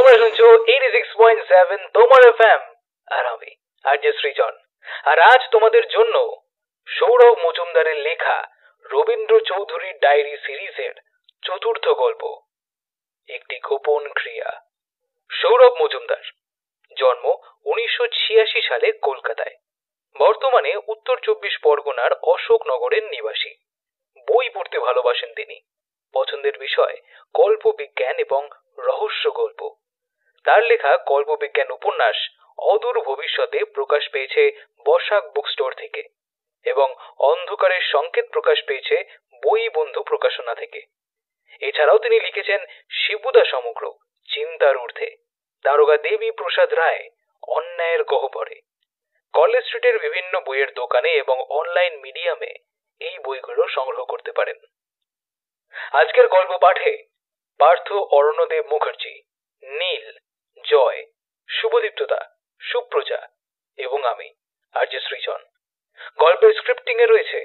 তোমরা শুনছো 86.7 তোমার এফএম আর আমি আরজে সৃজন। আর আজ তোমাদের জন্য সৌরভ মজুমদারের লেখা রবীন্দ্র চৌধুরীর ডায়েরি সিরিজের চতুর্থ গল্প, একটি গোপন ক্রিয়া। সৌরভ মজুমদার জন্ম 1986 সালে কলকাতায়, বর্তমানে উত্তর 24 পরগনার অশোকনগরের নিবাসী। বই পড়তে ভালোবাসেন তিনি। পছন্দের বিষয় কল্পবিজ্ঞান এবং রহস্য গল্প। তার লেখা কল্পবিজ্ঞান উপন্যাস অদূর ভবিষ্যতে প্রকাশ পেয়েছে বসাক বুক স্টোর থেকে এবং অন্ধকারের সংকেত প্রকাশ পেয়েছে বই বন্ধু প্রকাশনা থেকে। এছাড়াও তিনি লিখেছেন শিবুদা সমগ্র, চিন্তার ঊর্ধ্বে, দারোগা দেবী প্রসাদ রায়, অন্যায়ের গহ্বরে। কলেজ স্ট্রিটের বিভিন্ন বইয়ের দোকানে এবং অনলাইন মিডিয়ামে এই বইগুলো সংগ্রহ করতে পারেন। আজকের গল্প পাঠে পার্থ অরণ্যদেব মুখার্জি, নীল, জয়, শুভদীপ্তদা, সুপ্রজা এবং আমি আরজে সৃজন। গল্পের স্ক্রিপ্টিং এ রয়েছে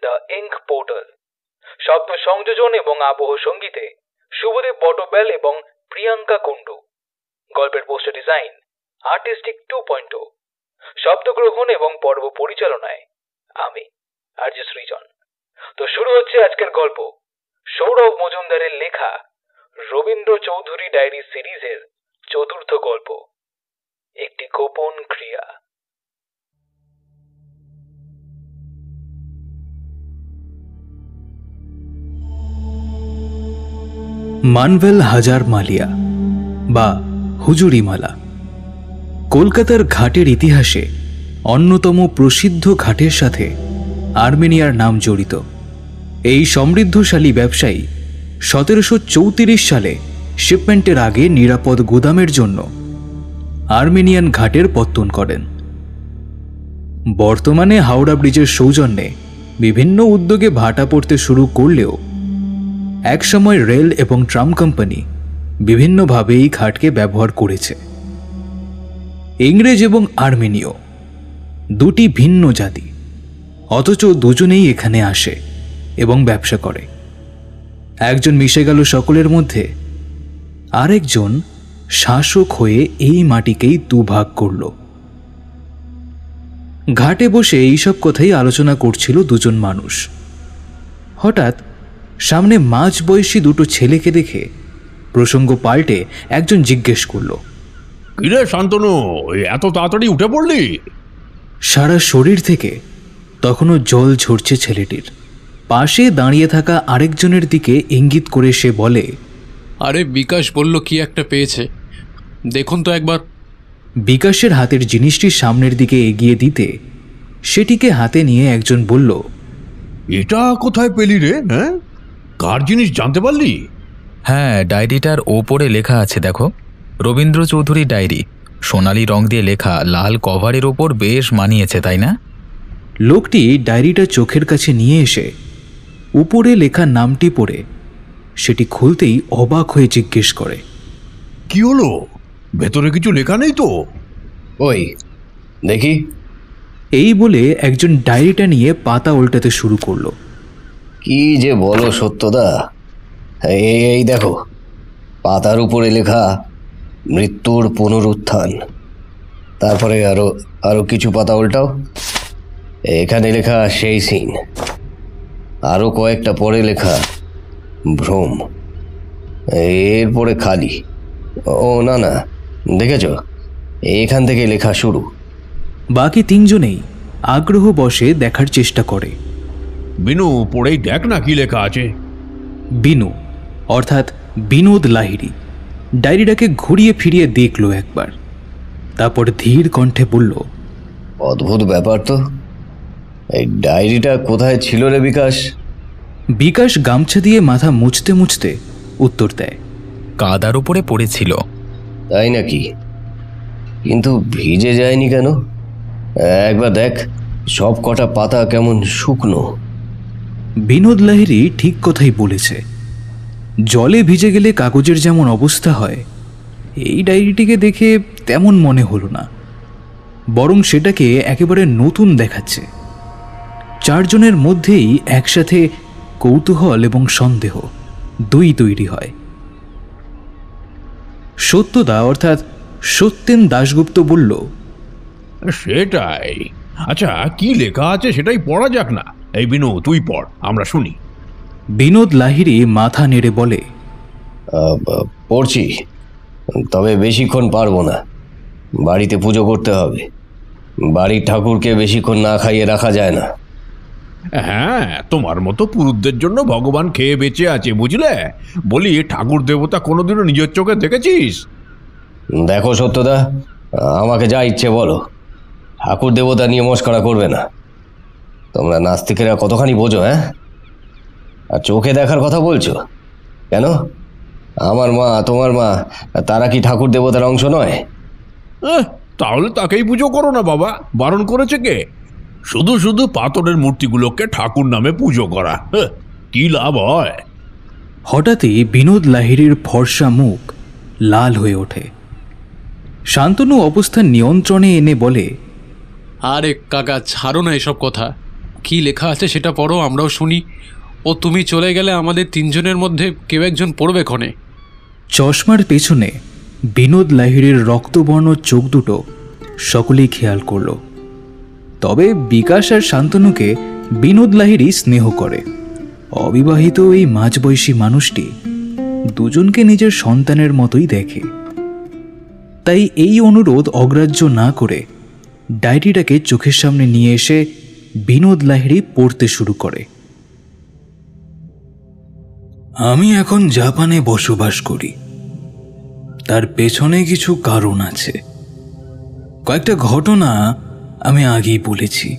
দ্য ইঙ্ক পোর্টাল। শব্দ সংযোজন এবং আবহ সঙ্গীতে শুভদেব পটবেল এবং প্রিয়াঙ্কা কুন্ডু। গল্পের পোস্টার ডিজাইন আর্টিস্টিক 2.0। শব্দগ্রহণ এবং পর্ব পরিচালনায় আমি আরজে সৃজন। তো শুরু হচ্ছে আজকের গল্প, সৌরভ মজুমদারের লেখা রবীন্দ্র চৌধুরী ডায়েরি সিরিজের চতুর্থ গল্প, একটি গোপন ক্রিয়া। মানভেল হাজার মালিয়া বা হুজুরিমালা কলকাতার ঘাটের ইতিহাসে অন্যতম প্রসিদ্ধ ঘাটের সাথে আর্মেনিয়ার নাম জড়িত। এই সমৃদ্ধশালী ব্যবসায়ী 1734 সালে শিপমেন্টের আগে নিরাপদ গুদামের জন্য আর্মেনিয়ান ঘাটের পত্তন করেন। বর্তমানে হাওড়া ব্রিজের সৌজন্যে বিভিন্ন উদ্যোগে ভাটা পড়তে শুরু করলেও একসময় রেল এবং ট্রাম কোম্পানি বিভিন্নভাবে এই ঘাটকে ব্যবহার করেছে। ইংরেজ এবং আর্মেনীয় দুটি ভিন্ন জাতি, অথচ দুজনেই এখানে আসে এবং ব্যবসা করে। একজন মিশে গেল সকলের মধ্যে, আরেকজন শাসক হয়ে এই মাটিকেই দুভাগ করল। ঘাটে বসে এইসব কথাই আলোচনা করছিল দুজন মানুষ। হঠাৎ সামনে মাঝ বয়সী দুটো ছেলেকে দেখে প্রসঙ্গ পাল্টে একজন জিজ্ঞেস করল, কিরে শান্তনু, এত তাড়াতাড়ি উঠে পড়লি? সারা শরীর থেকে তখনও জল ঝরছে ছেলেটির। পাশে দাঁড়িয়ে থাকা আরেকজনের দিকে ইঙ্গিত করে সে বলে, আরে বিকাশ বলল কি একটা পেয়েছে, দেখুন তো একবার। বিকাশের হাতের জিনিসটি সামনের দিকে এগিয়ে দিতে সেটিকে হাতে নিয়ে একজন বলল, এটা কোথায় পেলি রে? হ্যাঁ, কার জিনিস জানতে পারলি? হ্যাঁ, ডায়েরিটার ওপরে লেখা আছে দেখো, রবীন্দ্র চৌধুরী ডায়েরি। সোনালি রং দিয়ে লেখা, লাল কভারের ওপর বেশ মানিয়েছে, তাই না? লোকটি ডায়েরিটা চোখের কাছে নিয়ে এসে উপরে লেখা নামটি পড়ে সেটি খুলতেই অবাক হয়ে জিজ্ঞেস করে, কি হলো, ভেতরে কিছু লেখা নেই তো? ওই দেখি। এই বলে একজন ডায়েরিটা নিয়ে পাতা উল্টাতে শুরু করলো। কি যে বলো সত্যদা, এই দেখো, পাতার উপরে লেখা মৃত্যুর পুনরুত্থান। তারপরে আরো কিছু পাতা উল্টাও, এখানে লেখা সেই সিন। আরো কয়েকটা পরে লেখা ভ্রম। এরপরে খালি। ও না না, দেখেছ, এখান থেকে লেখা শুরু। বাকি তিনজনেই আগ্রহ বশে দেখার চেষ্টা করে। বিনু, পড়েই দেখ না কি লেখা আছে। বিনু অর্থাৎ বিনোদ লাহিড়ী ডায়েরিটাকে ঘুরিয়ে ফিরিয়ে দেখল একবার, তারপর ধীর কণ্ঠে বলল, অদ্ভুত ব্যাপার তো, এই ডায়েরিটা কোথায় ছিল রে বিকাশ? বিকাশ গামছা দিয়ে মাথা মুছতে মুছতে উত্তর দেয়, কাদার উপরে পড়েছিল। তাই নাকি? কিন্তু ভিজে যায়নি কেন? একবার দেখ, সব কটা পাতা কেমন শুকনো। বিনোদ লাহিড়ী ঠিক কথাই বলেছে। জলে ভিজে গেলে কাগজের যেমন অবস্থা হয়, এই ডায়েরিটিকে দেখে তেমন মনে হলো না, বরং সেটাকে একেবারে নতুন দেখাচ্ছে। চারজনের মধ্যেই একসাথে কৌতূহল এবং সন্দেহ দুই তৈরি হয়। সত্যদা অর্থাৎ সত্যেন দাশগুপ্ত বলল, সেটাই। আচ্ছা, কি লেখা আছে সেটাই পড়া যাক না। এই বিনু, তুই পড়, আমরা শুনি। বিনোদ লাহিড়ী মাথা নেড়ে বলে, পড়ছি, তবে বেশিক্ষণ পারবো না। বাড়িতে পুজো করতে হবে। বাড়ির ঠাকুরকে বেশিক্ষণ না খাইয়ে রাখা যায় না। হ্যাঁ, তোমার মতো পুরুষদের জন্য ভগবান খেয়ে বেঁচে আছে, বুঝলে? বলি, ঠাকুর দেবতা কোনোদিনও নিজের চোখে দেখেছিস? দেখো সত্যদা, আমাকে যা ইচ্ছে বলো, ঠাকুর দেবতা নিয়ে মস্করা করবে না। তোমরা নাস্তিকেরা কতখানি বোঝো, হ্যাঁ? আর চোখে দেখার কথা বলছো কেন? আমার মা, তোমার মা, তারা কি ঠাকুর দেবতার অংশ নয়? তাহলে তাকেই পুজো করো না বাবা। বারণ করেছে কে? শুধু শুধু পাথরের মূর্তিগুলোকে ঠাকুর নামে পুজো করা কি লাভ হয়? হঠাৎই বিনোদ লাহিড়ীর ফর্সা মুখ লাল হয়ে ওঠে। শান্তনু অবস্থা নিয়ন্ত্রণে এনে বলে, আরে কাকা, ছাড়ো না এসব কথা। কি লেখা আছে সেটা পড়ো, আমরাও শুনি। ও তুমি চলে গেলে আমাদের তিনজনের মধ্যে কেউ একজন পড়বে ক্ষণে। চশমার পেছনে বিনোদ লাহিড়ীর রক্তবর্ণ চোখ দুটো সকলেই খেয়াল করল। তবে বিকাশ আর শান্তনুকে বিনোদ লাহিড়ী স্নেহ করে। অবিবাহিত এই মাঝবয়সী মানুষটি দুজনকে নিজের সন্তানের মতোই দেখে। তাই এই অনুরোধ অগ্রাহ্য না করে ডায়েরিটাকে চোখের সামনে নিয়ে এসে বিনোদ লাহিড়ী পড়তে শুরু করে। আমি এখন জাপানে বসবাস করি। তার পেছনে কিছু কারণ আছে। কয়েকটা ঘটনা আমি আগেই বলেছি,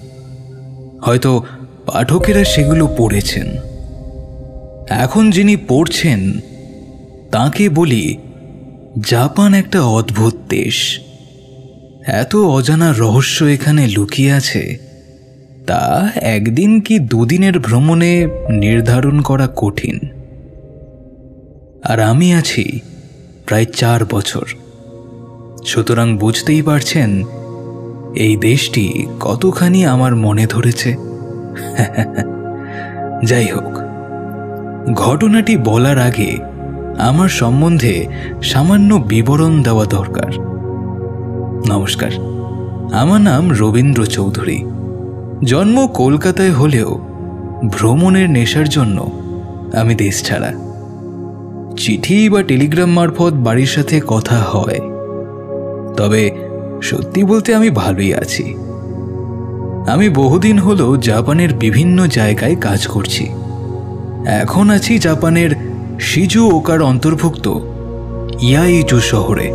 হয়তো পাঠকেরা সেগুলো পড়েছেন। এখন যিনি পড়ছেন তাকে বলি, জাপান একটা অদ্ভুত দেশ। এত অজানা রহস্য এখানে লুকিয়ে আছে, তা একদিন কি দুদিনের ভ্রমণে নির্ধারণ করা কঠিন। আর আমি আছি প্রায় 4 বছর। সুতরাং বুঝতেই পারছেন এই দেশটি কতখানি আমার মনে ধরেছে। যাই হোক, ঘটনাটি বলার আগে আমার সম্বন্ধে সামান্য বিবরণ দেওয়া দরকার। নমস্কার, আমার নাম রবীন্দ্র চৌধুরী। জন্ম কলকাতায় হলেও ভ্রমণের নেশার জন্য আমি দেশ ছাড়া। চিঠি বা টেলিগ্রাম মারফত বাড়ির সাথে কথা হয়, তবে সত্যি বলতে আমি ভালোই আছি। আমি বহুদিন হলো জাপানের বিভিন্ন জায়গায় কাজ করছি। এখন আছি জাপানের শিজুওকার অন্তর্ভুক্ত ইয়াইজু শহরে।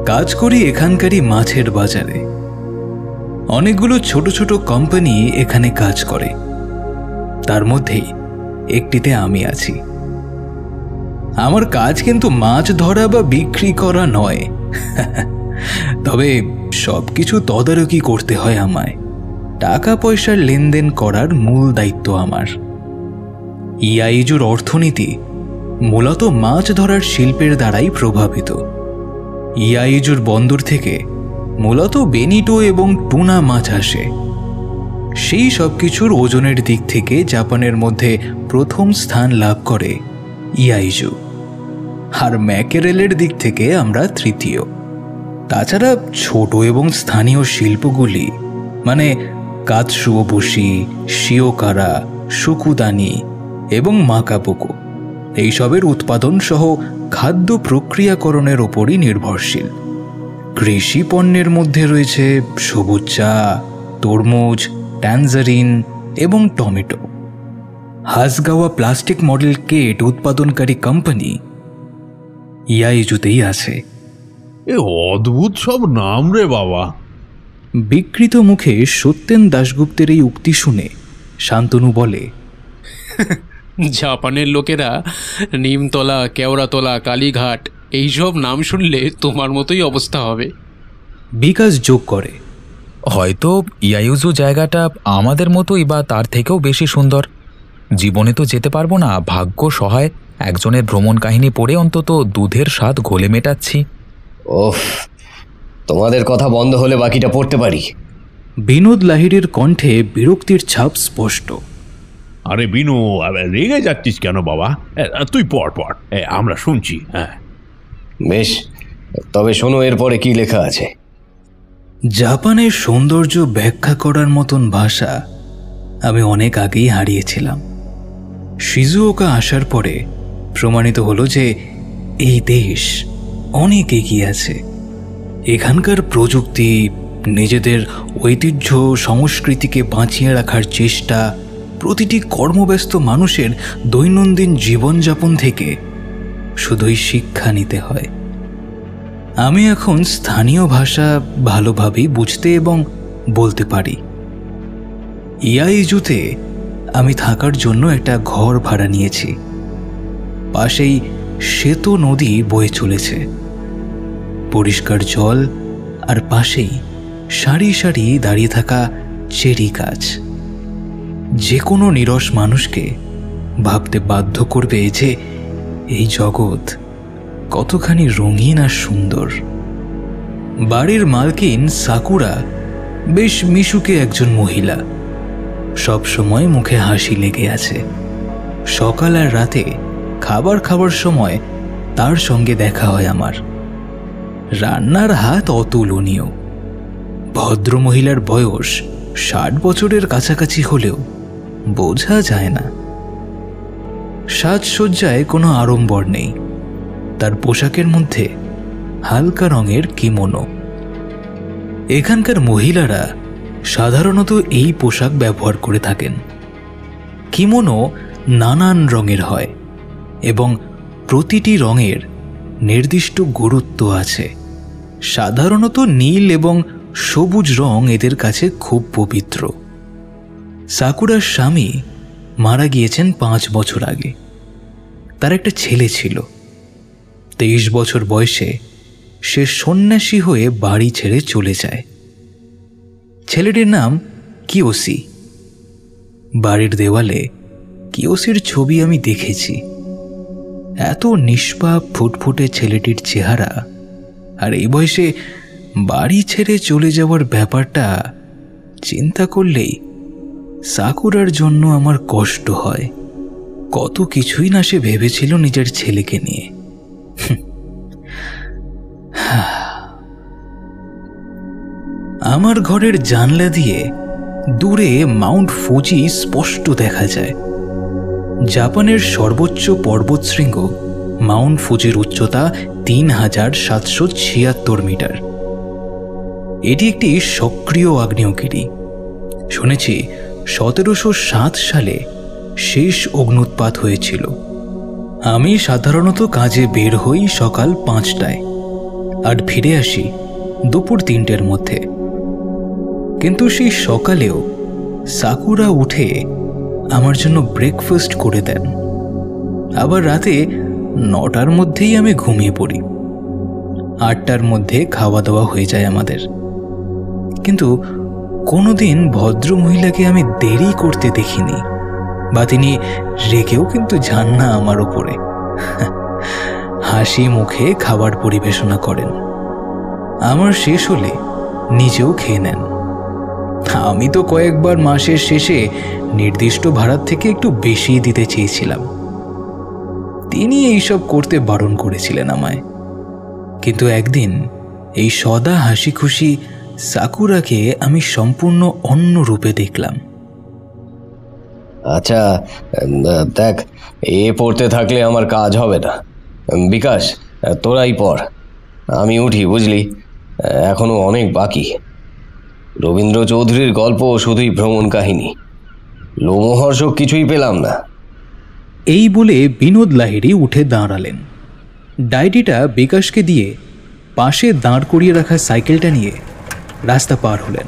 কাজ করি এখানকারই মাছের বাজারে। অনেকগুলো ছোট ছোট কোম্পানি এখানে কাজ করে, তার মধ্যেই একটিতে আমি আছি। আমার কাজ কিন্তু মাছ ধরা বা বিক্রি করা নয়, তবে সবকিছু তদারকি করতে হয় আমায়। টাকা পয়সার লেনদেন করার মূল দায়িত্ব আমার। ইয়াইজুর অর্থনীতি মূলত মাছ ধরার শিল্পের দ্বারাই প্রভাবিত। ইয়াইজুর বন্দর থেকে মূলত বেনিটো এবং টুনা মাছ আসে। সেই সব কিছুর ওজনের দিক থেকে জাপানের মধ্যে প্রথম স্থান লাভ করে ইয়াইজু, আর ম্যাকেরেলের দিক থেকে আমরা তৃতীয়। তাছাড়া ছোট এবং স্থানীয় শিল্পগুলি মানে কাতসুওবুশি, শিওকারা, শুকুদানি এবং মাকাপোকো এইসবের উৎপাদন সহ খাদ্য প্রক্রিয়াকরণের ওপরই নির্ভরশীল। কৃষি পণ্যের মধ্যে রয়েছে সবুজ চা, তরমুজ, ট্যানজারিন এবং টমেটো। হাসগাওয়া প্লাস্টিক মডেল কেট উৎপাদনকারী কোম্পানি ইয়াইজুতেই আছে। এ অদ্ভুত সব নাম রে বাবা। বিকৃত মুখে সত্যেন দাশগুপ্তের এই উক্তি শুনে শান্তনু বলে, জাপানের লোকেরা নিমতলা, কেওড়াতলা, কালীঘাট এইসব নাম শুনলে তোমার মতোই অবস্থা হবে। বিকাশ যোগ করে, হয়তো ইয়াইজু জায়গাটা আমাদের মতোই বা তার থেকেও বেশি সুন্দর। জীবনে তো যেতে পারবো না, ভাগ্য সহায় একজনের ভ্রমণ কাহিনী পড়ে অন্তত দুধের স্বাদ ঘোলে মেটাচ্ছি। ওফ, তোমাদের কথা বন্ধ হলে বাকিটা পড়তে পারি। বিনোদ লাহিড়ীর কণ্ঠে বিরক্তির ছাপ স্পষ্ট। আরে বিনু, রেগে যাচ্ছিস কেন বাবা? তুই পড় পড়, আমরা শুনছি। হ্যাঁ, বেশ, তবে শোনো এরপরে কি লেখা আছে। জাপানের সৌন্দর্য ব্যাখ্যা করার মতন ভাষা আমি অনেক আগেই হারিয়েছিলাম। শিজুওকা আসার পরে প্রমাণিত হলো যে এই দেশ অনেক এগিয়ে আছে। এখানকার প্রযুক্তি, নিজেদের ঐতিহ্য সংস্কৃতিকে বাঁচিয়ে রাখার চেষ্টা, প্রতিটি কর্মব্যস্ত মানুষের দৈনন্দিন জীবনযাপন থেকে শুধুই শিক্ষা নিতে হয়। আমি এখন স্থানীয় ভাষা ভালোভাবেই বুঝতে এবং বলতে পারি। ইয়াইজুতে আমি থাকার জন্য একটা ঘর ভাড়া নিয়েছি। পাশেই শ্বেতো নদী বয়ে চলেছে, পরিষ্কার জল, আর পাশেই সারি সারি দাঁড়িয়ে থাকা চেরি গাছ। যে কোনো নিরস মানুষকে ভাবতে বাধ্য করবে যে এই জগৎ কতখানি রঙিন আর সুন্দর। বাড়ির মালকিন সাকুরা বেশ মিশুকে একজন মহিলা, সব সময় মুখে হাসি লেগে আছে। সকাল আর রাতে খাবার খাবার সময় তার সঙ্গে দেখা হয় আমার। রান্নার হাত অতুলনীয়। ভদ্র মহিলার বয়স 60 বছরের কাছাকাছি হলেও বোঝা যায় না। সাজসজ্জায় কোনো আড়ম্বর নেই। তার পোশাকের মধ্যে হালকা রঙের কিমোনো। এখানকার মহিলারা সাধারণত এই পোশাক ব্যবহার করে থাকেন। কিমোনো নানান রঙের হয় এবং প্রতিটি রঙের নির্দিষ্ট গুরুত্ব আছে। সাধারণত নীল এবং সবুজ রং এদের কাছে খুব পবিত্র। সাকুরার স্বামী মারা গিয়েছেন 5 বছর আগে। তার একটা ছেলে ছিল। 23 বছর বয়সে সে সন্ন্যাসী হয়ে বাড়ি ছেড়ে চলে যায়। ছেলেটির নাম কিয়োসি। বাড়ির দেওয়ালে কিয়োসির ছবি আমি দেখেছি। এত নিষ্পাপ ফুটফুটে ছেলেটির চেহারা, আর এই বয়সে বাড়ি ছেড়ে চলে যাওয়ার ব্যাপারটা চিন্তা করলেই সাকুরার জন্য আমার কষ্ট হয়। কত কিছুই না সে ভেবেছিল নিজের ছেলেকে নিয়ে। আমার ঘরের জানলা দিয়ে দূরে মাউন্ট ফুজি স্পষ্ট দেখা যায়। জাপানের সর্বোচ্চ পর্বতশৃঙ্গ মাউন্ট ফুজির উচ্চতা 3776 মিটার। এটি একটি সক্রিয় আগ্নেয়গিরি। শুনেছি 1707 সালে শেষ অগ্ন্যুৎপাত হয়েছিল। আমি সাধারণত কাজে বের হই সকাল 5টায় আর ফিরে আসি দুপুর 3টের মধ্যে। কিন্তু সেই সকালেও সাকুরা উঠে আমার জন্য ব্রেকফাস্ট করে দেন। আবার রাতে 9টার মধ্যেই আমি ঘুমিয়ে পড়ি। 8টার মধ্যে খাওয়া দাওয়া হয়ে যায় আমাদের। কিন্তু কোনোদিন ভদ্র মহিলাকে আমি দেরি করতে দেখিনি, বা তিনি রেগেও কিন্তু যান না আমার ওপরে। হাসি মুখে খাবার পরিবেশনা করেন। আমার শেষ হলে নিজেও খেয়ে নেন। আমি তো কয়েকবার মাসের শেষে নির্দিষ্ট ভাড়ার থেকে একটু বেশি দিতে চেয়েছিলাম। তিনি এইসব করতে বারণ করেছিলেন আমায়। কিন্তু একদিন এই সদা হাসি খুশি সাকুরাকে আমি সম্পূর্ণ অন্য রূপে দেখলাম। আচ্ছা দেখ, এ পড়তে থাকলে আমার কাজ হবে না। বিকাশ, তোরাই পড়, আমি উঠি, বুঝলি? এখনো অনেক বাকি। রবীন্দ্র চৌধুরীর গল্প শুধুই ভ্রমণ কাহিনী, লোমহর্ষক কিছুই পেলাম না। এই বলে বিনোদ লাহিড়ী উঠে দাঁড়ালেন। ডায়েরিটা বিকাশকে দিয়ে পাশে দাঁড় করিয়ে রাখা সাইকেলটা নিয়ে রাস্তা পার হলেন।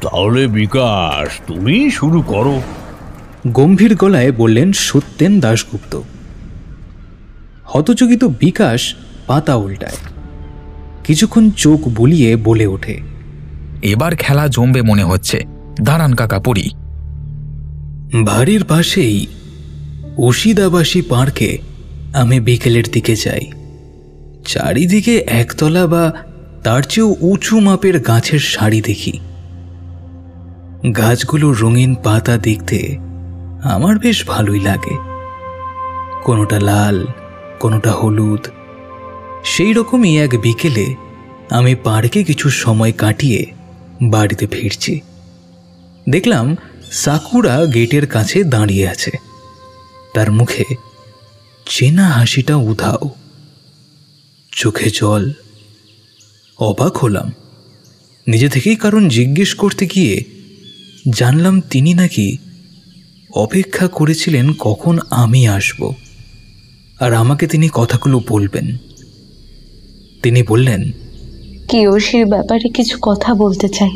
তাহলে বিকাশ, তুমি শুরু করো, গম্ভীর গলায় বললেন সত্যেন দাশগুপ্ত। হতচকিত বিকাশ পাতা উল্টায়। কিছুক্ষণ চোখ বুলিয়ে বলে ওঠে, এবার খেলা জমবে মনে হচ্ছে। দাঁড়ান কাকা, পড়ি। বাড়ির পাশেই উশিদাবাসী পার্কে আমি বিকেলের দিকে যাই। চারিদিকে একতলা বা তার চেয়েও উঁচু মাপের গাছের সারি দেখি। গাছগুলোর রঙিন পাতা দেখতে আমার বেশ ভালোই লাগে। কোনোটা লাল, কোনোটা হলুদ। সেই রকমই এক বিকেলে আমি পার্কে কিছু সময় কাটিয়ে বাড়িতে ফিরছি। দেখলাম সাকুরা গেটের কাছে দাঁড়িয়ে আছে। তার মুখে চেনা হাসিটা উধাও, চোখে জল। অবাক হলাম। নিজে থেকেই কারণ জিজ্ঞেস করতে গিয়ে জানলাম তিনি নাকি অপেক্ষা করেছিলেন কখন আমি আসব আর আমাকে তিনি কথাগুলো বলবেন। তিনি বললেন, কিয়োশির ব্যাপারে কিছু কথা বলতে চাই।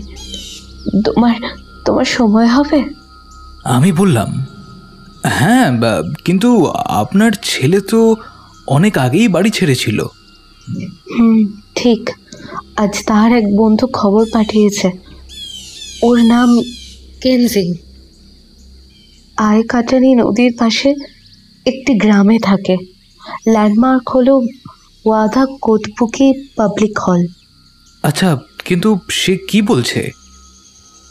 তোমার সময় হবে? আমি বললাম, হ্যাঁ, কিন্তু আপনার ছেলে তো অনেক আগেই বাড়ি ছেড়েছিল। ঠিক। আজ তার এক বন্ধু খবর পাঠিয়েছে। ওর নাম কেনজিং। আয়কাটানি নদীর পাশে একটি গ্রামে থাকে। ল্যান্ডমার্ক হলো ওয়াদা কোতপুকি পাবলিক হল। আচ্ছা, কিন্তু সে কি বলছে?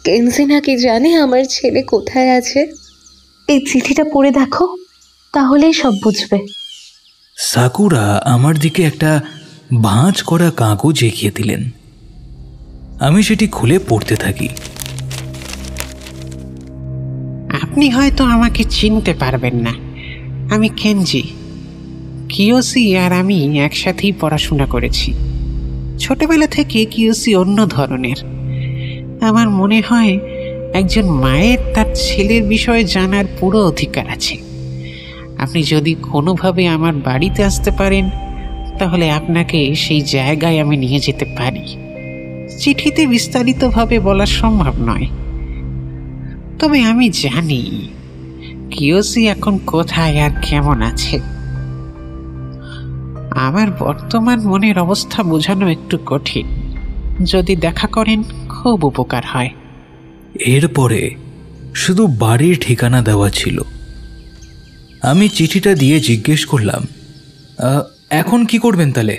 কেনজি নাকি জানে আমার ছেলে কোথায় আছে। এই চিঠিটা পড়ে দেখো, তাহলেই সব বুঝবে। সাকুরা আমার দিকে একটা ভাঁজ করা কাগজ এগিয়ে দিলেন। আমি সেটি খুলে পড়তে থাকি। আপনি হয়তো আমাকে চিনতে পারবেন না। আমি কেনজি। কিয়োশি আর আমি একসাথেই পড়াশোনা করেছি। ছোটবেলা থেকে কিয়োশি অন্য ধরনের। আমার মনে হয় একজন মায়ের তার ছেলের বিষয়ে জানার পুরো অধিকার আছে। আপনি যদি কোনোভাবে আমার বাড়িতে আসতে পারেন তাহলে আপনাকে সেই জায়গায় আমি নিয়ে যেতে পারি। চিঠিতে বিস্তারিতভাবে বলা সম্ভব নয়, তবে আমি জানি কিয়োশি এখন কোথায় আর কেমন আছে। আমার বর্তমান মনের অবস্থা বোঝানো একটু কঠিন। যদি দেখা করেন খুব উপকার হয়। এরপরে শুধু বাড়ির ঠিকানা দেওয়া ছিল। আমি চিঠিটা দিয়ে জিজ্ঞেস করলাম, এখন কি করবেন তাহলে?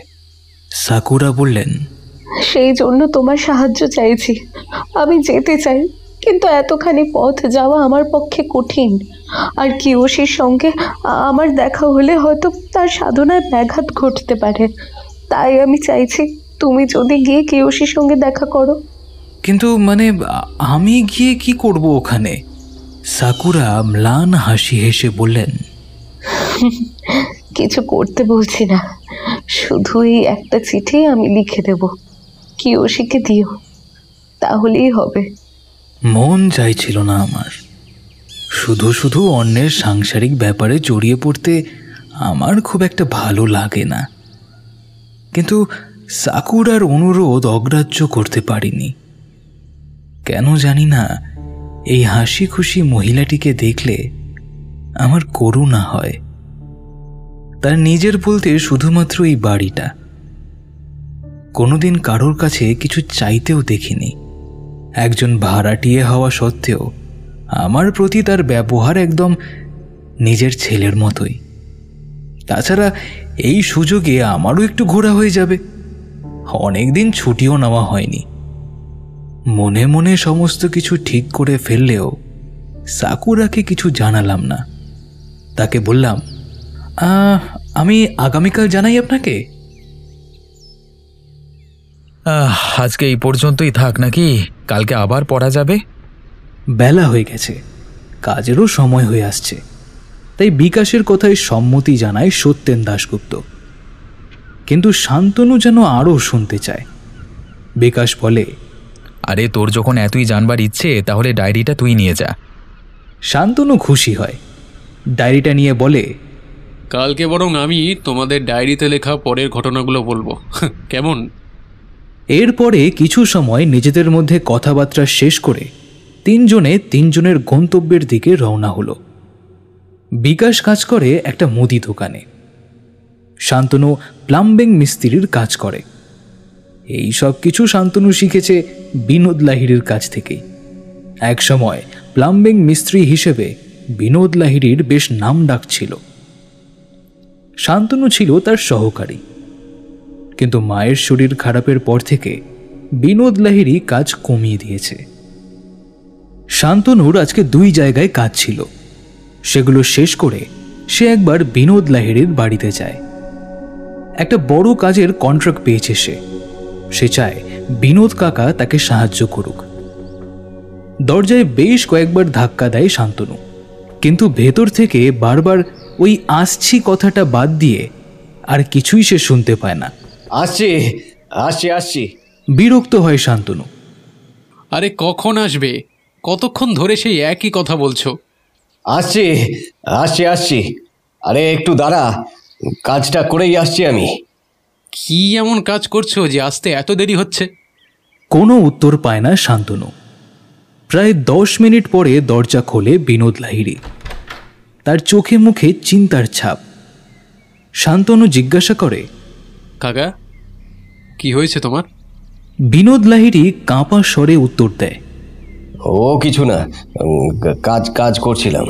সাকুরা বললেন, সেই জন্য তোমার সাহায্য চাইছি। আমি যেতে চাই, কিন্তু এতখানি পথ যাওয়া আমার পক্ষে কঠিন। আর কিয়োশির সঙ্গে আমার দেখা হলে হয়তো তার সাধনায় ব্যাঘাত ঘটতে পারে। তাই আমি চাইছি তুমি যদি গিয়ে কিয়োশির সঙ্গে দেখা করো। কিন্তু মানে আমি গিয়ে কি করব ওখানে? সাকুরা ম্লান হাসি হেসে বললেন, কিছু করতে বলছি না, শুধু এই একটা চিঠি আমি লিখে দেব, কিয়োশিকে দিও, তাহলেই হবে। মন চাইছিল না আমার। শুধু শুধু অন্যের সাংসারিক ব্যাপারে জড়িয়ে পড়তে আমার খুব একটা ভালো লাগে না। কিন্তু সাকুরার অনুরোধ অগ্রাহ্য করতে পারিনি। কেন জানি না, এই হাসি খুশি মহিলাটিকে দেখলে আমার করুণা হয়। তার নিজের বলতে শুধুমাত্র এই বাড়িটা। কোনোদিন কারোর কাছে কিছু চাইতেও দেখিনি। একজন ভাড়াটিয়ে হওয়া সত্ত্বেও আমার প্রতি তার ব্যবহার একদম নিজের ছেলের মতোই। তাছাড়া এই সুযোগে আমারও একটু ঘোরা হয়ে যাবে। অনেকদিন ছুটিও নেওয়া হয়নি। মনে মনে সমস্ত কিছু ঠিক করে ফেললেও সাকুরাকে কিছু জানালাম না। তাকে বললাম, আমি আগামীকাল জানাই আপনাকে। আজকে এই পর্যন্তই থাক নাকি? কালকে আবার পড়া যাবে। বেলা হয়ে গেছে, কাজেরও সময় হয়ে আসছে। তাই বিকাশের কথায় সম্মতি জানায় সত্যেন দাশগুপ্ত। কিন্তু শান্তনু যেন আরও শুনতে চায়। বিকাশ বলে, আরে তোর যখন এতই জানবার ইচ্ছে তাহলে ডায়েরিটা তুই নিয়ে যা। শান্তনু খুশি হয়। ডায়েরিটা নিয়ে বলে, কালকে বরং আমি তোমাদের ডায়েরিতে লেখা পরের ঘটনাগুলো বলবো, কেমন? এরপরে কিছু সময় নিজেদের মধ্যে কথাবার্তা শেষ করে তিনজনের গন্তব্যের দিকে রওনা হলো। বিকাশ কাজ করে একটা মুদি দোকানে, শান্তনু প্লাম্বিং মিস্ত্রির কাজ করে। এই সব কিছু শান্তনু শিখেছে বিনোদ লাহিড়ির কাছ থেকেই। এক সময় প্লাম্বিং মিস্ত্রি হিসেবে বিনোদ লাহিড়ির বেশ নাম ডাক ছিল। শান্তনু ছিল তার সহকারী, কিন্তু মায়ের শরীর খারাপের পর থেকে বিনোদ লাহিড়ি কাজ কমিয়ে দিয়েছে। শান্তনুর আজকে 2 জায়গায় কাজ ছিল। সেগুলো শেষ করে সে একবার বিনোদ লাহিড়ীর বাড়িতে যায়। একটা বড় কাজের কন্ট্রাক্ট পেয়েছে সে চায় বিনোদ কাকা তাকে সাহায্য করুক। দরজায় বেশ কয়েকবার ধাক্কা দেয় শান্তনু, কিন্তু ভেতর থেকে বারবার ওই আসছি কথাটা বাদ দিয়ে আর কিছুই সে শুনতে পায় না। আসছি আসছি আসছি। বিরক্ত হয় শান্তনু। আরে কখন আসবে? কতক্ষণ ধরে সেই একই কথা বলছো? আসছি আসছি আসছি। আরে একটু দাঁড়া, কাজটা করেই আসছি আমি। কি এমন কাজ করছো যে আসতে এত দেরি হচ্ছে? কোনো উত্তর পায় না শান্তনু। প্রায় 10 মিনিট পরে দরজা খোলে বিনোদ লাহিড়ী। তার চোখে মুখে চিন্তার ছাপ। শান্তনু জিজ্ঞাসা করে, কাকা কি হয়েছে তোমার? বিনোদ লাহিড়ী কাঁপা স্বরে উত্তর দেয়, ও কিছু না, কাজ কাজ করছিলাম।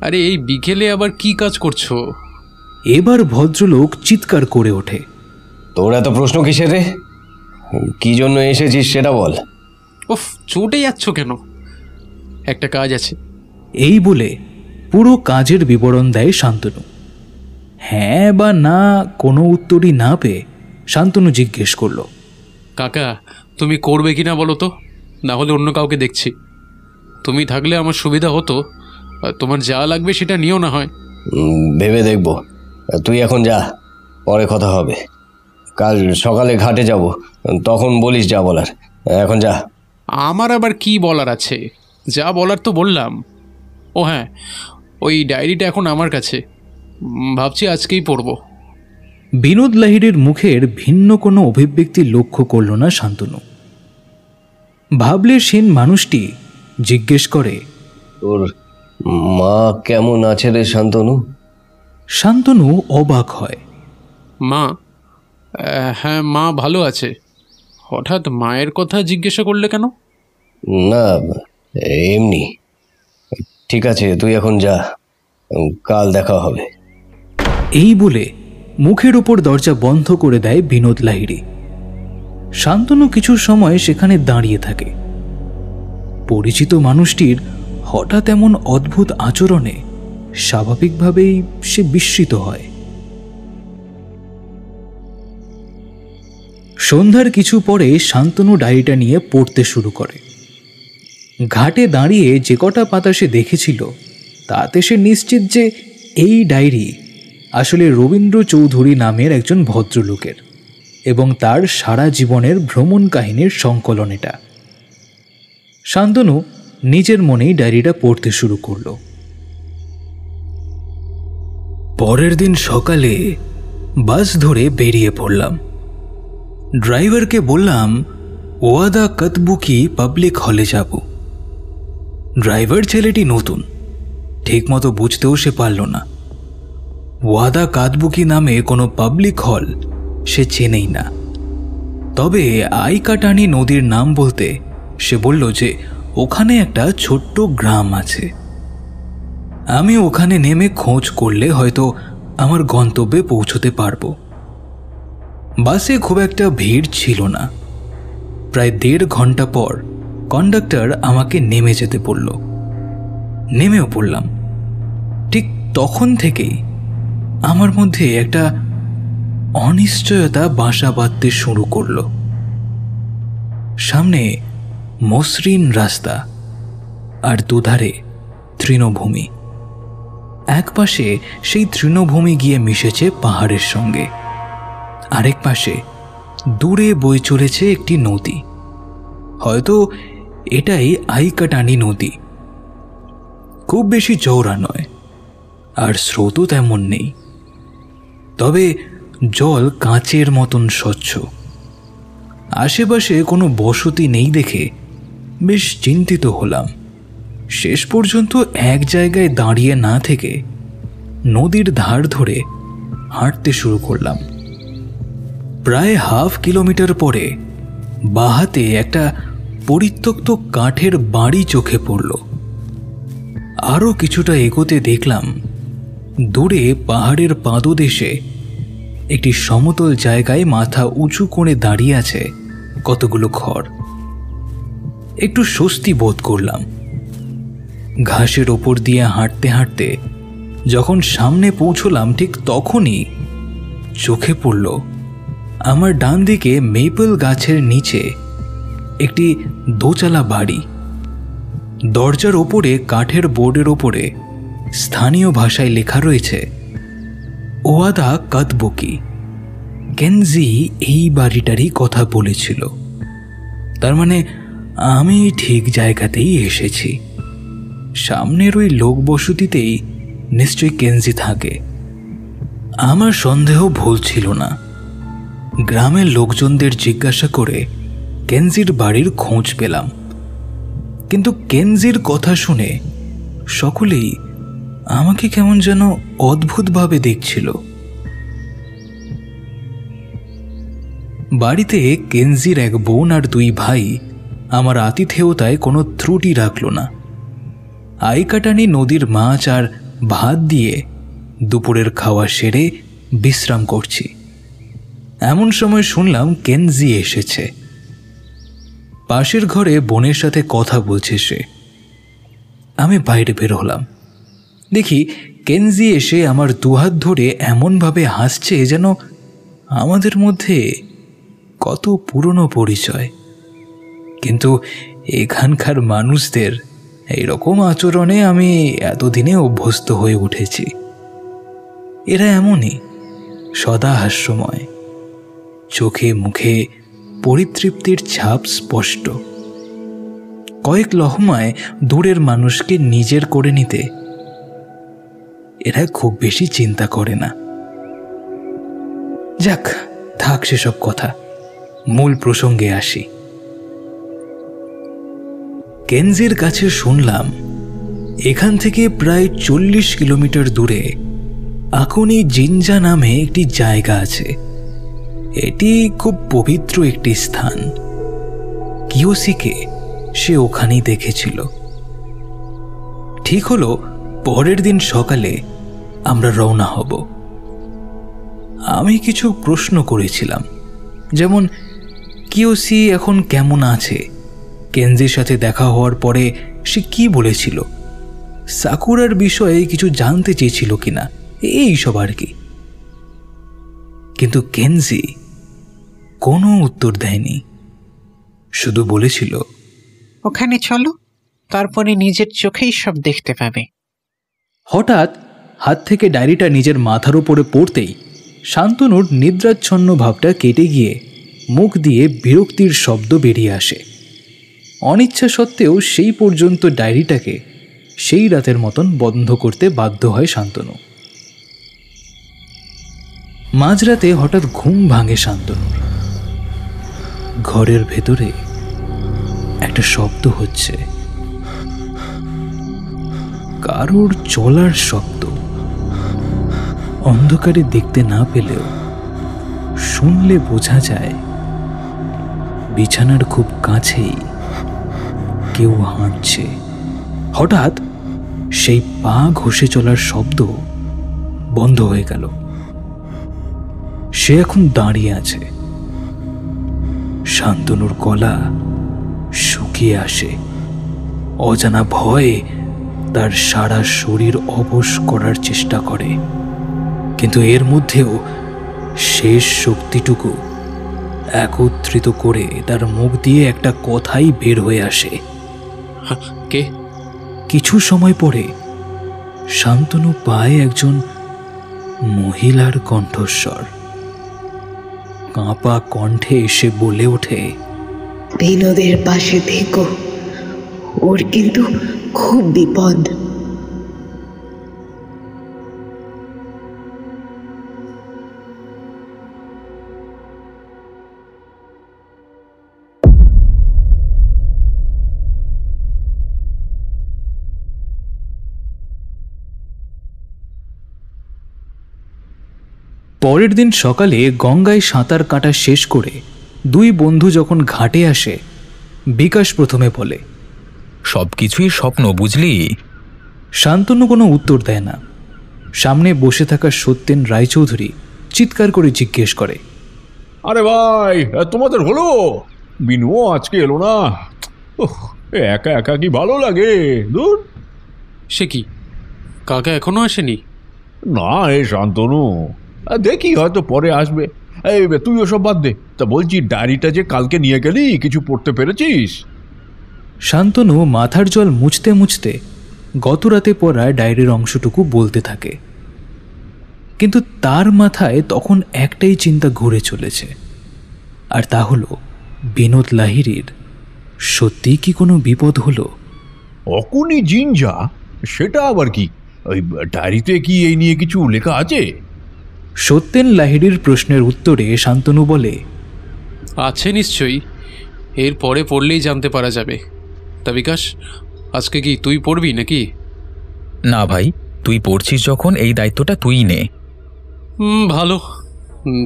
আরে এই বিকেলে আবার কি কাজ করছো? এবার ভদ্রলোক চিৎকার করে ওঠে, তোর এত প্রশ্ন কিসের রে? কি জন্য এসেছিস সেটা বল। উফ, চটে যাচ্ছ কেন? একটা কাজ আছে। এই বলে পুরো কাজের বিবরণ দেয় শান্তনু। হ্যাঁ বা না কোনো উত্তরই না পেয়ে শান্তনু জিজ্ঞেস করল, কাকা তুমি করবে কি না বলো তো, না হলে অন্য কাউকে দেখছি। তুমি থাকলে আমার সুবিধা হতো। তোমার যা লাগবে সেটা নিও না হয়। ভেবে দেখব, তুই এখন যা, পরে কথা হবে। কাল সকালে ঘাটে যাব, তখন বলিস যা বলার। এখন যা। আমার আবার কি বলার আছে? যা বলার তো বললাম। ও হ্যাঁ, ওই ডায়েরিটা এখন আমার কাছে, ভাবছি আজকেই পড়ব। বিনোদ লাহিড়ীর মুখের ভিন্ন কোনো অভিব্যক্তি লক্ষ্য করল না শান্তনু। ভাবলে সেন মানুষটি জিজ্ঞেস করে, তোর মা কেমন আছে রে শান্তনু? শান্তনু অবাক হয়। মা? হ্যাঁ মা ভালো আছে। হঠাৎ মায়ের কথা জিজ্ঞাসা করলে কেন? না এমনি। ঠিক আছে তুই এখন যা, কাল দেখা হবে। এই বলে মুখের ওপর দরজা বন্ধ করে দেয় বিনোদ লাহিড়ী। শান্তনু কিছু সময় সেখানে দাঁড়িয়ে থাকে। পরিচিত মানুষটির হঠাৎ এমন অদ্ভুত আচরণে স্বাভাবিকভাবেই সে বিস্মিত হয়। সন্ধ্যার কিছু পরে শান্তনু ডায়েরিটা নিয়ে পড়তে শুরু করে। ঘাটে দাঁড়িয়ে যে কটা পাতা সে দেখেছিল তাতে সে নিশ্চিত যে এই ডায়েরি আসলে রবীন্দ্র চৌধুরী নামের একজন ভদ্রলোকের এবং তার সারা জীবনের ভ্রমণ কাহিনীর সংকলন এটা। শান্তনু নিজের মনেই ডায়েরিটা পড়তে শুরু করল। পরের দিন সকালে বাস ধরে বেরিয়ে পড়লাম। ড্রাইভারকে বললাম ওয়াদা কতবুকি পাবলিক হলে যাব। ড্রাইভার ছেলেটি নতুন, ঠিকমতো বুঝতেও সে পারল না। ওয়াদা কাতবুকি নামে কোনো পাবলিক হল সে চেনেই না। তবে আইকাটানি নদীর নাম বলতে সে বলল যে ওখানে একটা ছোট্ট গ্রাম আছে। আমি ওখানে নেমে খোঁজ করলে হয়তো আমার গন্তব্যে পৌঁছতে পারবো। বাসে খুব একটা ভিড় ছিল না। প্রায় 1.5 ঘন্টা পর কন্ডাক্টর আমাকে নেমে যেতে বলল। নেমেও পড়লাম। ঠিক তখন থেকেই আমার মধ্যে একটা অনিশ্চয়তা বাসা বাঁধতে শুরু করল। সামনে মসৃণ রাস্তা আর দুধারে তৃণভূমি। এক পাশে সেই তৃণভূমি গিয়ে মিশেছে পাহাড়ের সঙ্গে, আরেক পাশে দূরে বয়ে চলেছে একটি নদী। হয়তো এটাই আইকাটানি নদী। খুব বেশি চওড়া নয় আর স্রোতও তেমন নেই, তবে জল কাঁচের মতন স্বচ্ছ। আশেপাশে কোনো বসতি নেই দেখে বেশ চিন্তিত হলাম। শেষ পর্যন্ত এক জায়গায় দাঁড়িয়ে না থেকে নদীর ধার ধরে হাঁটতে শুরু করলাম। প্রায় 1/2 কিলোমিটার পরে বাহাতে একটা পরিত্যক্ত কাঠের বাড়ি চোখে পড়ল। আরও কিছুটা এগোতে দেখলাম দূরে পাহাড়ের পাদদেশে একটি সমতল জায়গায় মাথা উঁচু করে দাঁড়িয়ে আছে কতগুলো ঘর। একটু স্বস্তি বোধ করলাম। ঘাসের ওপর দিয়ে হাঁটতে হাঁটতে যখন সামনে পৌঁছলাম ঠিক তখনই চোখে পড়ল আমার ডান দিকে মেপল গাছের নিচে একটি দোচালা বাড়ি। দরজার ওপরে কাঠের বোর্ডের ওপরে স্থানীয় ভাষায় লেখা রয়েছে ওয়াদা কাতবকি। কেনজি এই বাড়িটারই কথা বলেছিল। তার মানে আমি ঠিক জায়গাতেই এসেছি। সামনের ওই লোকবসতিতেই নিশ্চয়ই কেনজি থাকে। আমার সন্দেহ ভুল ছিল না। গ্রামের লোকজনদের জিজ্ঞাসা করে কেনজির বাড়ির খোঁজ পেলাম, কিন্তু কেনজির কথা শুনে সকলেই আমাকে কেমন যেন অদ্ভুতভাবে দেখছিল। বাড়িতে কেনজির এক বোন আর দুই ভাই আমার আতিথেয়তায় কোনো ত্রুটি রাখল না। আইকাটানি নদীর মাছ আর ভাত দিয়ে দুপুরের খাওয়া সেরে বিশ্রাম করছি। এমন সময় শুনলাম কেনজি এসেছে। পাশের ঘরে বোনের সাথে কথা বলছে সে। আমি বাইরে বের হলাম। দেখি কেনজি এসে আমার দুহাত ধরে এমনভাবে হাসছে যেন আমাদের মধ্যে কত পুরনো পরিচয়। কিন্তু এখানকার মানুষদের এইরকম আচরণে আমি এতদিনে অভ্যস্ত হয়ে উঠেছি। এরা এমনই, সদা হাস্যময়, চোখে মুখে পরিতৃপ্তির ছাপ স্পষ্ট। কয়েক লহমায় দূরের মানুষকে নিজের করে নিতে এরা খুব বেশি চিন্তা করে না। যাক, থাক সেসব কথা, মূল প্রসঙ্গে আসি। কেনজির কাছে শুনলাম এখান থেকে প্রায় 40 কিলোমিটার দূরে আকুনি জিনজা নামে একটি জায়গা আছে। এটি খুব পবিত্র একটি স্থান। কিয়োসিকে সে ওখানেই দেখেছিল। ঠিক হলো পরের দিন সকালে আমরা রওনা হব। আমি কিছু প্রশ্ন করেছিলাম, যেমন কিয়োসি এখন কেমন আছে, কেনজির সাথে দেখা হওয়ার পরে সে কি বলেছিল, সাকুরার বিষয়ে কিছু জানতে চেয়েছিল কিনা, এই সব আর কি। কিন্তু কেনজি কোনো উত্তর দেয়নি, শুধু বলেছিল, ওখানে চলো, তারপরে নিজের চোখেই সব দেখতে পাবে। হঠাৎ হাত থেকে ডায়েরিটা নিজের মাথার উপরে পড়তেই শান্তনুর নিদ্রাচ্ছন্ন ভাবটা কেটে গিয়ে মুখ দিয়ে বিরক্তির শব্দ বেরিয়ে আসে। অনিচ্ছা সত্ত্বেও সেই পর্যন্ত ডায়েরিটাকে সেই রাতের মতন বন্ধ করতে বাধ্য হয় শান্তনু। মাঝরাতে হঠাৎ ঘুম ভাঙে শান্তনুর। ঘরের ভেতরে একটা শব্দ হচ্ছে, কারোর চলার শব্দ। অন্ধকারে দেখতে না পেলেও শুনলে বোঝা যায় বিছানার খুব কাছেই কেউ হাঁটছে। হঠাৎ সেই পা ঘষে চলার শব্দ বন্ধ হয়ে গেল। সে এখন দাঁড়িয়ে আছে। শান্তনুর গলা শুকিয়ে আসে। অজানা ভয়ে তার সারা শরীর অবশ করার চেষ্টা করে, কিন্তু এর মধ্যেও শেষ শক্তিটুকু একত্রিত করে তার মুখ দিয়ে একটা কথাই বের হয়ে আসে, কে? কিছু সময় পরে শান্তনু পায় একজন মহিলার কণ্ঠস্বর। কাঁপা কণ্ঠে এসে বলে ওঠে, বিনোদের পাশে থেকো, ওর কিন্তু খুব বিপদ। পরের দিন সকালে গঙ্গায় সাঁতার কাটা শেষ করে দুই বন্ধু যখন ঘাটে আসে, বিকাশ প্রথমে বলে, সবকিছুই স্বপ্ন, বুঝলি? শান্তনু কোনো উত্তর দেয় না। সামনে বসে থাকা সত্যেন রায়চৌধুরী চিৎকার করে জিজ্ঞেস করে, আরে ভাই, তোমাদের হলো? বিনুও আজকে এলো না। একা একা কি ভালো লাগে? দূর। সে কি, কাকা এখনো আসেনি? না এ শান্তনু, দেখি হয়তো পরে আসবে। এই তুই ওসব বাদ দে। তা বলছি, ডায়েরিটা যে কালকে নিয়ে গেলি, কিছু পড়তে পেরেছিস? শান্তনু মাথার জল মুছতে মুছতে গত রাতে পড়া ডায়েরির অংশটুকু বলতে থাকে। কিন্তু তার মাথায় তখন একটাই চিন্তা ঘুরে চলেছে, আর তা হলো বিনোদ লাহিড়ীর সত্যি কি কোনো বিপদ হলো? অকুনি জিঞ্জা? সেটা আবার কি? ওই ডায়েরিতে কি এই নিয়ে কিছু লেখা আছে? সত্যেন লাহিড়ীর প্রশ্নের উত্তরে শান্তনু বলে, আছে নিশ্চয়ই, এর পরে পড়লেই জানতে পারা যাবে। তা বিকাশ, আজকে কি তুই পড়বি নাকি? না ভাই, তুই পড়ছিস যখন এই দায়িত্বটা তুই নে। ভালো,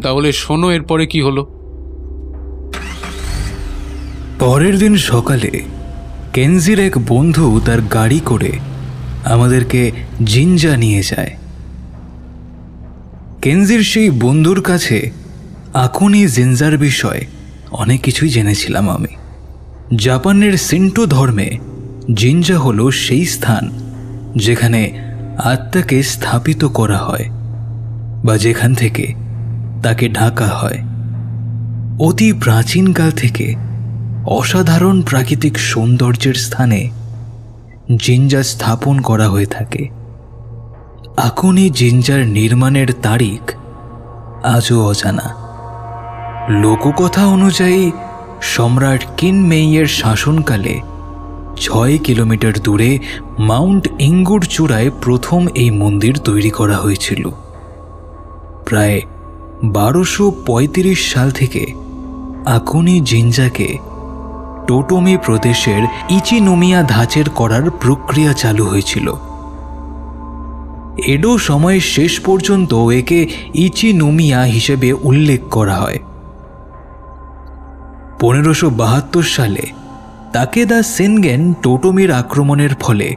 তাহলে শোনো এরপরে কি হলো। পরের দিন সকালে কেনজির এক বন্ধু তার গাড়ি করে আমাদেরকে জিঞ্জা নিয়ে যায়। কেনজির সেই বন্ধুর কাছে আকুনি জিঞ্জার বিষয়ে অনেক কিছুই জেনেছিলাম আমি। জাপানের শিন্টো ধর্মে জিঞ্জা হলো সেই স্থান যেখানে আত্মাকে স্থাপিত করা হয় বা যেখান থেকে তাকে ঢাকা হয়। অতি প্রাচীনকাল থেকে অসাধারণ প্রাকৃতিক সৌন্দর্যের স্থানে জিঞ্জা স্থাপন করা হয়ে থাকে। আকুনি জিঞ্জার নির্মাণের তারিখ আজও অজানা। লোককথা অনুযায়ী সম্রাট কিনমেইয়ের শাসনকালে 6 কিলোমিটার দূরে মাউন্ট ইঙ্গুর চূড়ায় প্রথম এই মন্দির তৈরি করা হয়েছিল। প্রায় 1235 সাল থেকে আকুনি জিঞ্জাকে টোটোমি প্রদেশের ইচিনোমিয়া ধাঁচের করার প্রক্রিয়া চালু হয়েছিল। এডো সময়ের শেষ পর্যন্ত একে ইচিনোমিয়া হিসেবে উল্লেখ করা হয়। 1572 সালে তাকেদা সেনগেন টোটোমির আক্রমণের ফলে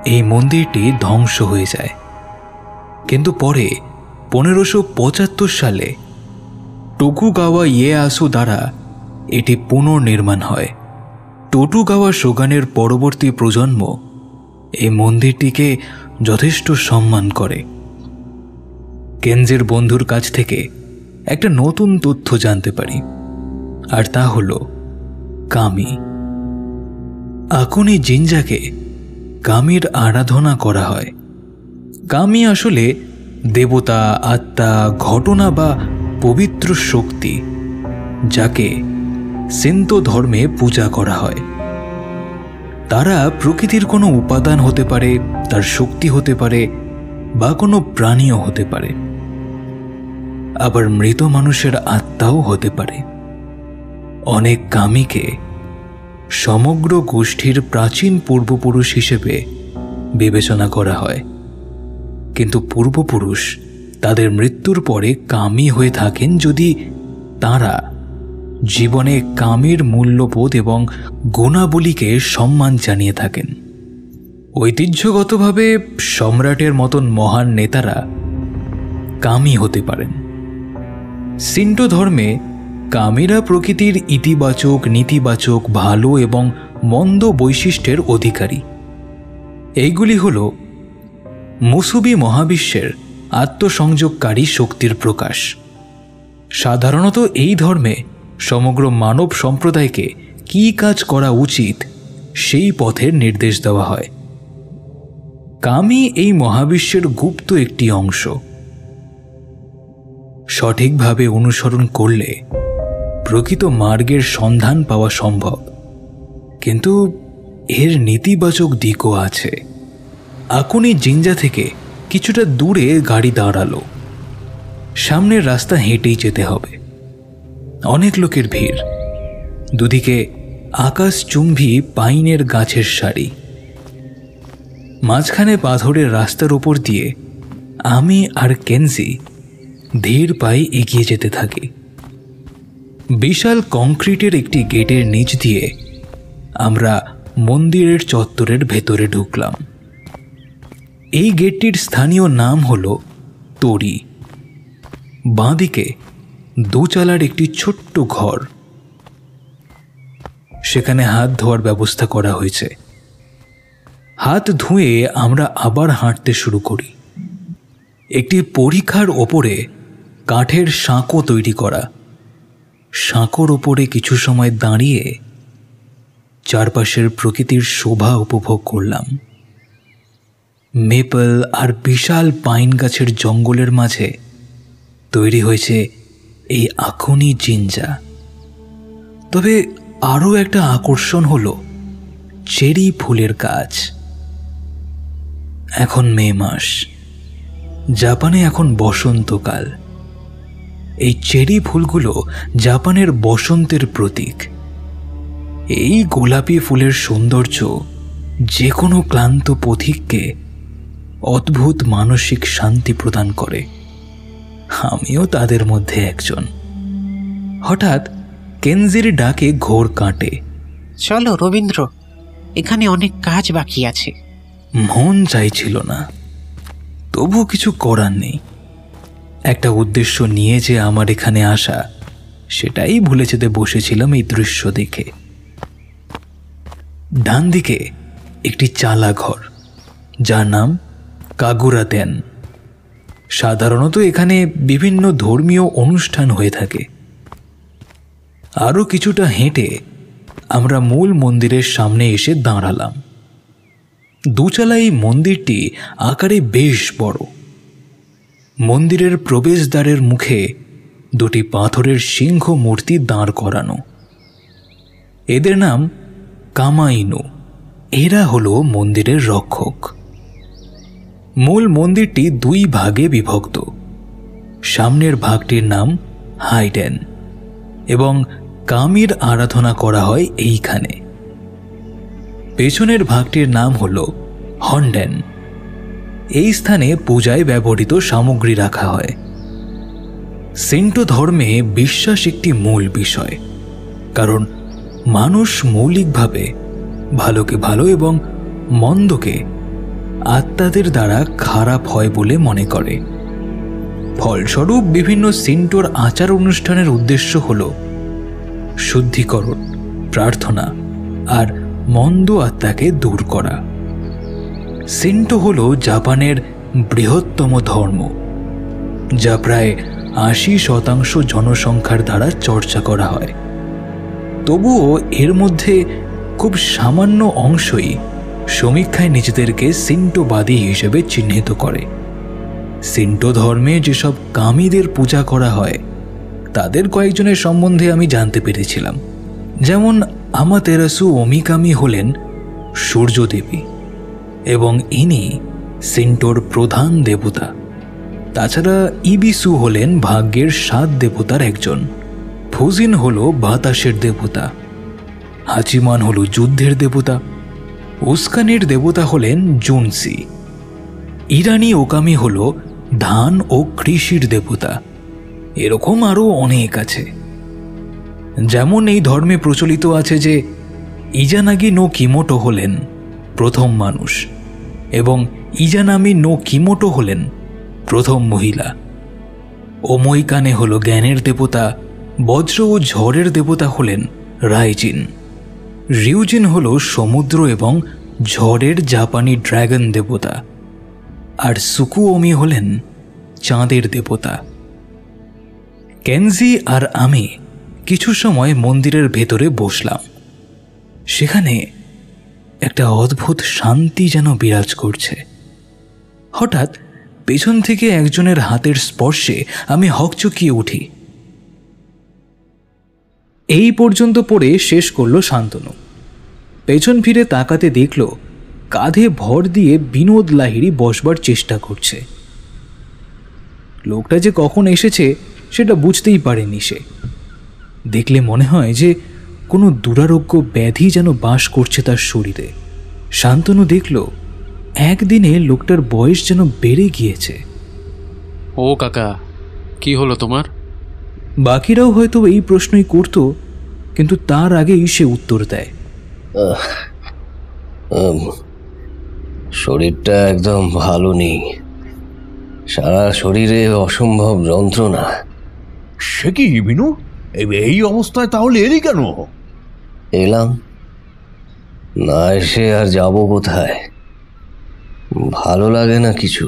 এই মন্দিরটি ধ্বংস হয়ে যায়। কিন্তু পরে 1575 সালে টোকুগাওয়া ইয়েয়াসু দ্বারা এটি পুনর্নির্মাণ হয়। টোকুগাওয়া শোগানের পরবর্তী প্রজন্ম এই মন্দিরটিকে যথেষ্ট সম্মান করে। কেনজির বন্ধুর কাছ থেকে একটা নতুন তথ্য জানতে পারি, আর তা হলো কামি। আকুনি জিঞ্জাকে কামির আরাধনা করা হয়। কামি আসলে দেবতা, আত্মা, ঘটনা বা পবিত্র শক্তি, যাকে সিন্তো ধর্মে পূজা করা হয়। তারা প্রকৃতির কোনো উপাদান হতে পারে, তার শক্তি হতে পারে, বা কোনো প্রাণীও হতে পারে, আবার মৃত মানুষের আত্মাও হতে পারে। অনেক কামিকে সমগ্র গোষ্ঠীর প্রাচীন পূর্বপুরুষ হিসেবে বিবেচনা করা হয়, কিন্তু পূর্বপুরুষ তাদের মৃত্যুর পরে কামি হয়ে থাকেন যদি তারা জীবনে কামির মূল্যবোধ এবং গুণাবলীকে সম্মান জানিয়ে থাকেন। ঐতিহ্যগতভাবে সম্রাটের মতন মহান নেতারা কামি হতে পারেন। সিন্টো ধর্মে কামিরা প্রকৃতির ইতিবাচক, নেতিবাচক, ভালো এবং মন্দ বৈশিষ্ট্যের অধিকারী। এইগুলি হল মুসুবি মহাবিশ্বের আত্মসংযোগকারী শক্তির প্রকাশ। সাধারণত এই ধর্মে সমগ্র মানব সম্প্রদায়কে কী কাজ করা উচিত সেই পথের নির্দেশ দেওয়া হয়। কামি এই মহাবিশ্বের গুপ্ত একটি অংশ। সঠিকভাবে অনুসরণ করলে প্রকৃত মার্গের সন্ধান পাওয়া সম্ভব, কিন্তু এর নেতিবাচক দিকও আছে। আকুনি জিঞ্জা থেকে কিছুটা দূরে গাড়ি দাঁড়ালো। সামনের রাস্তা হেঁটেই যেতে হবে। অনেক লোকের ভিড়, দুদিকে আকাশচুম্বী পাইনের গাছের সারি। মাঝখানে পাথরের রাস্তার উপর দিয়ে আমি আর কেনজি ধীর পায়ে এগিয়ে যেতে থাকি। বিশাল কংক্রিটের একটি গেটের নিচ দিয়ে আমরা মন্দিরের চত্বরের ভেতরে ঢুকলাম। এই গেটটির স্থানীয় নাম হল তরি। বাঁদিকে দোচালার একটি ছোট্ট ঘর, সেখানে হাত ধোয়ার ব্যবস্থা করা হয়েছে। হাত ধুয়ে আমরা আবার হাঁটতে শুরু করি। একটি পরীক্ষার ওপরে কাঠের সাঁকো তৈরি করা। সাঁকোর ওপরে কিছু সময় দাঁড়িয়ে চারপাশের প্রকৃতির শোভা উপভোগ করলাম। মেপল আর বিশাল পাইন গাছের জঙ্গলের মাঝে তৈরি হয়েছে এই আখনি জিঞ্জা। তবে আরও একটা আকর্ষণ হলো চেরি ফুলের গাছ। এখন মে মাস, জাপানে এখন বসন্তকাল। এই চেরি ফুলগুলো জাপানের বসন্তের প্রতীক। এই গোলাপি ফুলের সৌন্দর্য যে কোনো ক্লান্ত পথিককে অদ্ভুত মানসিক শান্তি প্রদান করে। আমিও তাদের মধ্যে একজন। হঠাৎ কেনজির ডাকে ঘোর কাটে। চলো রবীন্দ্র, এখানে অনেক কাজ বাকি আছে। মন চাইছিল না, তবু কিছু করার নেই। একটা উদ্দেশ্য নিয়ে যে আমার এখানে আসা, সেটাই ভুলে যেতে বসেছিলাম এই দৃশ্য দেখে। ডান দিকে একটি চালা ঘর, যার নাম কাগুরাতেন। সাধারণত এখানে বিভিন্ন ধর্মীয় অনুষ্ঠান হয়ে থাকে। আরও কিছুটা হেঁটে আমরা মূল মন্দিরের সামনে এসে দাঁড়ালাম। দুচালা এই মন্দিরটি আকারে বেশ বড়। মন্দিরের প্রবেশদ্বারের মুখে দুটি পাথরের সিংহ মূর্তি দাঁড় করানো। এদের নাম কামাইনু। এরা হলো মন্দিরের রক্ষক। মূল মন্দিরটি দুই ভাগে বিভক্ত। সামনের ভাগটির নাম হাইডেন এবং কামির আরাধনা করা হয় এইখানে। পেছনের ভাগটির নাম হল হন্ডেন। এই স্থানে পূজায় ব্যবহৃত সামগ্রী রাখা হয়। সিন্টো ধর্মে বিশ্বাস একটি মূল বিষয়, কারণ মানুষ মৌলিকভাবে ভালোকে ভালো এবং মন্দকে আত্মাদের দ্বারা খারাপ হয় বলে মনে করে। ফলস্বরূপ বিভিন্ন সিন্টোর আচার অনুষ্ঠানের উদ্দেশ্য হল শুদ্ধিকরণ, প্রার্থনা আর মন্দ আত্মাকে দূর করা। সিন্টো হল জাপানের বৃহত্তম ধর্ম, যা প্রায় ৮০% জনসংখ্যার দ্বারা চর্চা করা হয়। তবুও এর মধ্যে খুব সামান্য অংশই সমীক্ষায় নিজেদেরকে সিন্টোবাদী হিসেবে চিহ্নিত করে। সিন্টো ধর্মে যেসব কামিদের পূজা করা হয়, তাদের কয়েকজনের সম্বন্ধে আমি জানতে পেরেছিলাম। যেমন আমাতেরাসু ওমিকামি হলেন সূর্যদেবী এবং ইনি সিন্টোর প্রধান দেবতা। তাছাড়া ইবিসু হলেন ভাগ্যের ৭ দেবতার একজন। ফুজিন হল বাতাসের দেবতা। হাচিমান হল যুদ্ধের দেবতা। উস্কানির দেবতা হলেন জুনসি। ইরানি ওকামি হল ধান ও কৃষির দেবতা। এরকম আরও অনেক আছে। যেমন এই ধর্মে প্রচলিত আছে যে ইজানাগি নো কিমোটো হলেন প্রথম মানুষ এবং ইজানামি নো কিমোটো হলেন প্রথম মহিলা। ওমইকানে হল জ্ঞানের দেবতা। বজ্র ও ঝড়ের দেবতা হলেন রাইজিন। রিউজিন হল সমুদ্র এবং ঝড়ের জাপানি ড্রাগন দেবতা। আর সুকুওমি হলেন চাঁদের দেবতা। কেনজি আর আমি কিছু সময় মন্দিরের ভেতরে বসলাম। সেখানে একটা অদ্ভুত শান্তি যেন বিরাজ করছে। হঠাৎ পেছন থেকে একজনের হাতের স্পর্শে আমি হকচকিয়ে উঠি। এই পর্যন্ত পড়ে শেষ করল শান্তনু। পেছন ফিরে তাকাতে দেখল কাঁধে ভর দিয়ে বিনোদ লাহিড়ী বসবার চেষ্টা করছে। লোকটা যে কখন এসেছে সেটা বুঝতেই পারেনি সে। দেখলে মনে হয় যে কোনো দুরারোগ্য ব্যাধি যেন বাস করছে তার শরীরে। শান্তনু দেখল একদিনে লোকটার বয়স যেন বেড়ে গিয়েছে। ও কাকা, কি হলো তোমার? বাকিরাও হয়তো এই প্রশ্নই করত, কিন্তু তার আগেই সে উত্তর দেয়। শরীরটা একদম ভালো নেই, সারা শরীরে অসম্ভব যন্ত্রণা। সে কি বিনু, এই অবস্থায় তাহলে এলি কেন? এলাম না, এসে আর যাব কোথায়? ভালো লাগে না কিছু,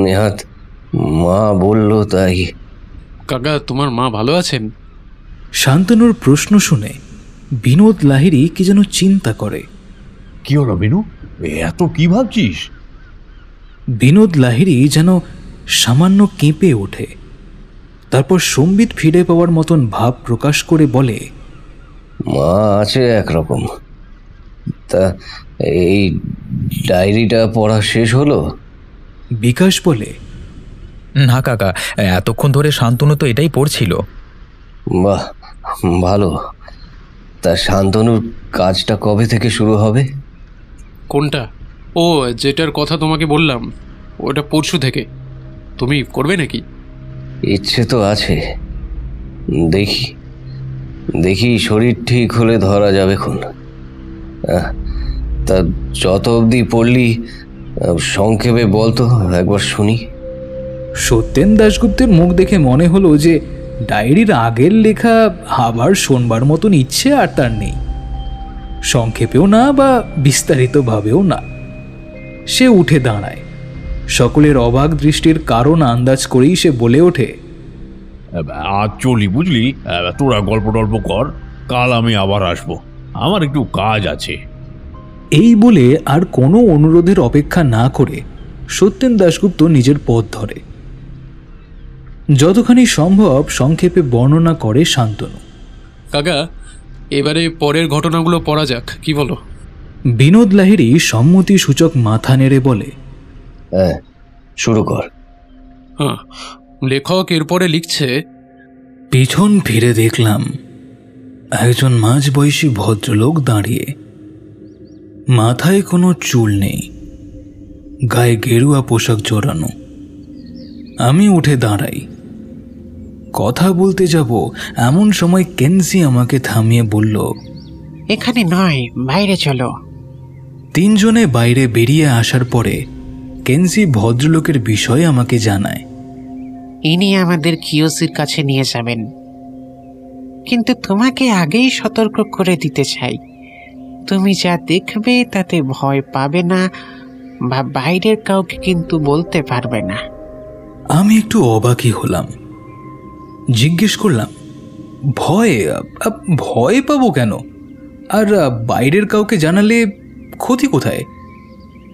নেহাত মা বলল তাই। কাকা, তোমার মা ভালো আছেন? শান্তনুর প্রশ্ন শুনে বিনোদ লাহিড়ী কি যেন চিন্তা করে। কি হলো বিনু, এত কি ভাবছিস? বিনোদ লাহিড়ী যেন সামান্য কেঁপে ওঠে, তারপর সম্বিত ফিরে পাওয়ার মতন ভাব প্রকাশ করে বলে, মা আছে একরকম। তা এই ডায়েরিটা পড়া শেষ হলো? বিকাশ বলে, না কাকা, এতক্ষণ ধরে শান্তনু তো এটাই পড়ছিল। বাহ, ভালো। তা শান্তনুর কাজটা কবে থেকে শুরু হবে? কোনটা? ও, যেটার কথা তোমাকে বললাম, ওটা পরশু থেকে। তুমি করবে নাকি? ইচ্ছে তো আছে, দেখি দেখি শরীর ঠিক হলে ধরা যাবে খন। তা যত অবধি পড়লি সংক্ষেপে বলতো, একবার শুনি। সত্যেন দাশগুপ্তের মুখ দেখে মনে হলো যে ডায়েরির আগের লেখা আবার শোনবার মতন ইচ্ছে আর তার নেই, সংক্ষেপেও না বা বিস্তারিতভাবেও না। সে উঠে দাঁড়ায়। সকলের অবাক দৃষ্টির কারণ আন্দাজ করেই সে বলে ওঠে, আজ চলি বুঝলি, তোরা গল্প টল্প কর, কাল আমি আবার আসবো, আমার একটু কাজ আছে। এই বলে আর কোনো অনুরোধের অপেক্ষা না করে সত্যেন দাশগুপ্ত নিজের পথ ধরে। যতখানি সম্ভব সংক্ষেপে বর্ণনা করে শান্তনু। কাকা, এবারে পরের ঘটনাগুলো পড়া যাক, কি বলো? বিনোদ লাহিড়ী সম্মতি সূচক মাথা নেড়ে বলে, হ্যাঁ, শুরু কর। হ্যাঁ, লেখক এরপরে লিখছে, পিছন ফিরে দেখলাম একজন মাঝবয়সী ভদ্রলোক দাঁড়িয়ে। মাথায় কোনো চুল নেই, গায়ে গেরুয়া পোশাক জড়ানো। আমি উঠে দাঁড়াই, কথা বলতে যাব এমন সময় কেনজি আমাকে থামিয়ে বলল, এখানে নয়, বাইরে চলো। তিনজনে বাইরে বেরিয়ে আসার পরে কেনজি ভদ্রলোকের বিষয়ে আমাকে জানায়। ইনি আমাদের কিওসির কাছে নিয়ে যাবেন, কিন্তু তোমাকে আগেই সতর্ক করে দিতে চাই, তুমি যা দেখবে তাতে ভয় পাবে না বা বাইরের কাউকে কিন্তু বলতে পারবে না। আমি একটু অবাকই হলাম, জিজ্ঞেস করলাম, ভয় ভয় পাবো কেন? আর বাইরের কাউকে জানালে ক্ষতি কোথায়?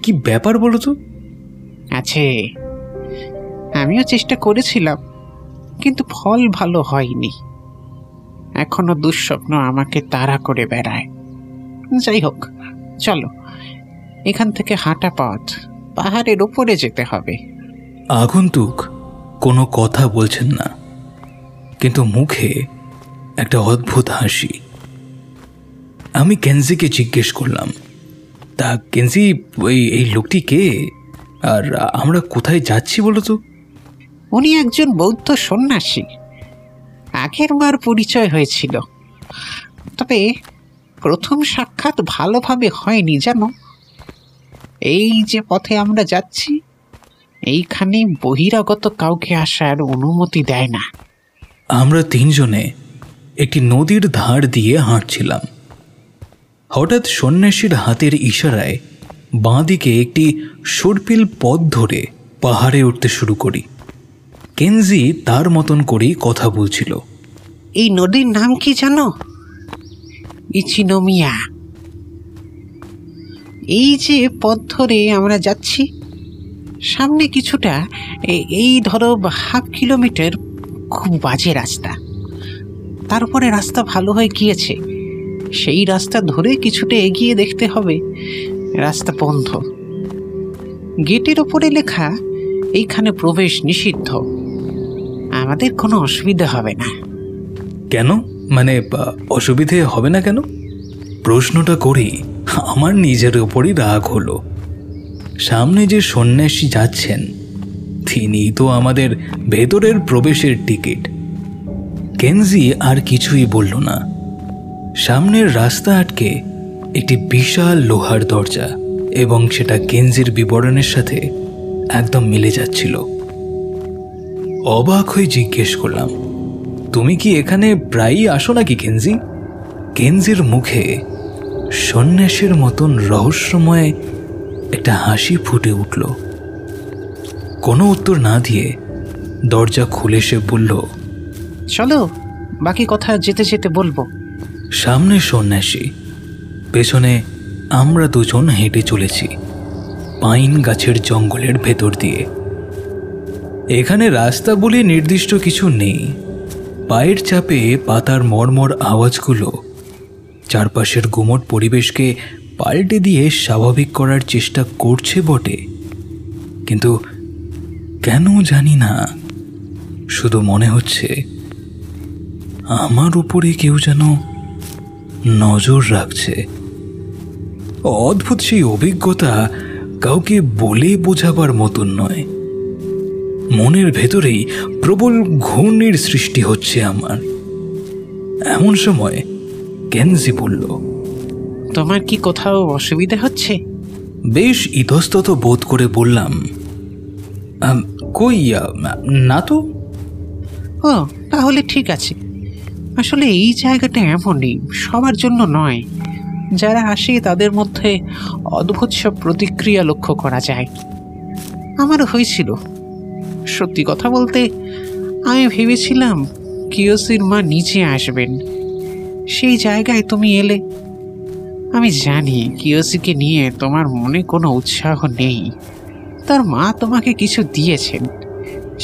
কি ব্যাপার বলো তো? আছে, আমিও চেষ্টা করেছিলাম, কিন্তু ফল ভালো হয়নি। এখনো দুঃস্বপ্ন আমাকে তাড়া করে বেড়ায়। যাই হোক, চলো, এখান থেকে হাঁটা পথ, পাহাড়ের উপরে যেতে হবে। আগন্তুক কোনো কথা বলছেন না, কিন্তু মুখে একটা অদ্ভুত হাসি। আমি কেনজিকে জিজ্ঞেস করলাম, তা কেনজি, এই লোকটি কে আর আমরা কোথায় যাচ্ছি বলো তো? উনি একজন বৌদ্ধ সন্ন্যাসী, আগের বার পরিচয় হয়েছিল, তবে প্রথম সাক্ষাৎ ভালোভাবে হয়নি জানো। এই যে পথে আমরা যাচ্ছি, এইখানে বহিরাগত কাউকে আসার অনুমতি দেয় না। আমরা তিনজনে একটি নদীর ধার দিয়ে হাঁটছিলাম। হঠাৎ সন্ন্যাসীর হাতের ইশারায় বাঁদিকে একটি সর্পিল পথ ধরে পাহাড়ে উঠতে শুরু করি। কেনজি তার মতন করেই কথা বলছিল। এই নদীর নাম কি জানো? ইচিনোমিয়া। এই যে পথ ধরে আমরা যাচ্ছি, সামনে কিছুটা, এই ধরো 1/2 কিলোমিটার খুব বাজে রাস্তা, তারপরে রাস্তা ভালো হয়ে গিয়েছে। সেই রাস্তা ধরে কিছুটা এগিয়ে দেখতে হবে, রাস্তা বন্ধ। গেটের ওপরে লেখা, এইখানে প্রবেশ নিষিদ্ধ। আমাদের কোনো অসুবিধা হবে না। কেন? মানে অসুবিধে হবে না কেন? প্রশ্নটা করেই আমার নিজের ওপরই রাগ হলো। সামনে যে সন্ন্যাসী যাচ্ছেন তিনি তো আমাদের ভেতরের প্রবেশের টিকিট। কেনজি আর কিছুই বলল না। সামনের রাস্তা আটকে একটি বিশাল লোহার দরজা, এবং সেটা কেনজির বিবরণের সাথে একদম মিলে যাচ্ছিল। অবাক হয়ে জিজ্ঞেস করলাম, তুমি কি এখানে প্রায়ই আসো নাকি কেনজি? কেনজির মুখে সন্ন্যাসীর মতন রহস্যময় একটা হাসি ফুটে উঠল। কোনো উত্তর না দিয়ে দরজা খুলে সে বলল, চলো, বাকি কথা যেতে যেতে বলবো। সামনে সন্ন্যাসী, পেছনে আমরা দুজন হেঁটে চলেছি পাইন গাছের জঙ্গলের ভেতর দিয়ে। এখানে রাস্তা বলে নির্দিষ্ট কিছু নেই। পায়ের চাপে পাতার মর্মর আওয়াজগুলো চারপাশের গুমট পরিবেশকে পাল্টে দিয়ে স্বাভাবিক করার চেষ্টা করছে বটে, কিন্তু কেন জানি না, শুধু মনে হচ্ছে আমার উপরে কেউ যেন নজর রাখছে। অদ্ভুত সেই অভিজ্ঞতা কাউকে বলে বোঝাবার মতন নয়। মনের ভেতরেই প্রবল ঘূর্ণির সৃষ্টি হচ্ছে আমার। এমন সময় কেনজি বলল, তোমার কি কোথাও অসুবিধা হচ্ছে? বেশ ইতস্তত বোধ করে বললাম, কই না তো। ও, তাহলে ঠিক আছে। আসলে এই জায়গাটা এমনই, সবার জন্য নয়। যারা আসে তাদের মধ্যে অদ্ভুত সব প্রতিক্রিয়া লক্ষ্য করা যায়। আমারও হয়েছিল। সত্যি কথা বলতে, আমি ভেবেছিলাম কিয়োসির মা নিচে আসবেন। সেই জায়গায় তুমি এলে। আমি জানি কিয়োসিকে নিয়ে তোমার মনে কোনো উৎসাহ নেই। তার মা তোমাকে কিছু দিয়েছেন,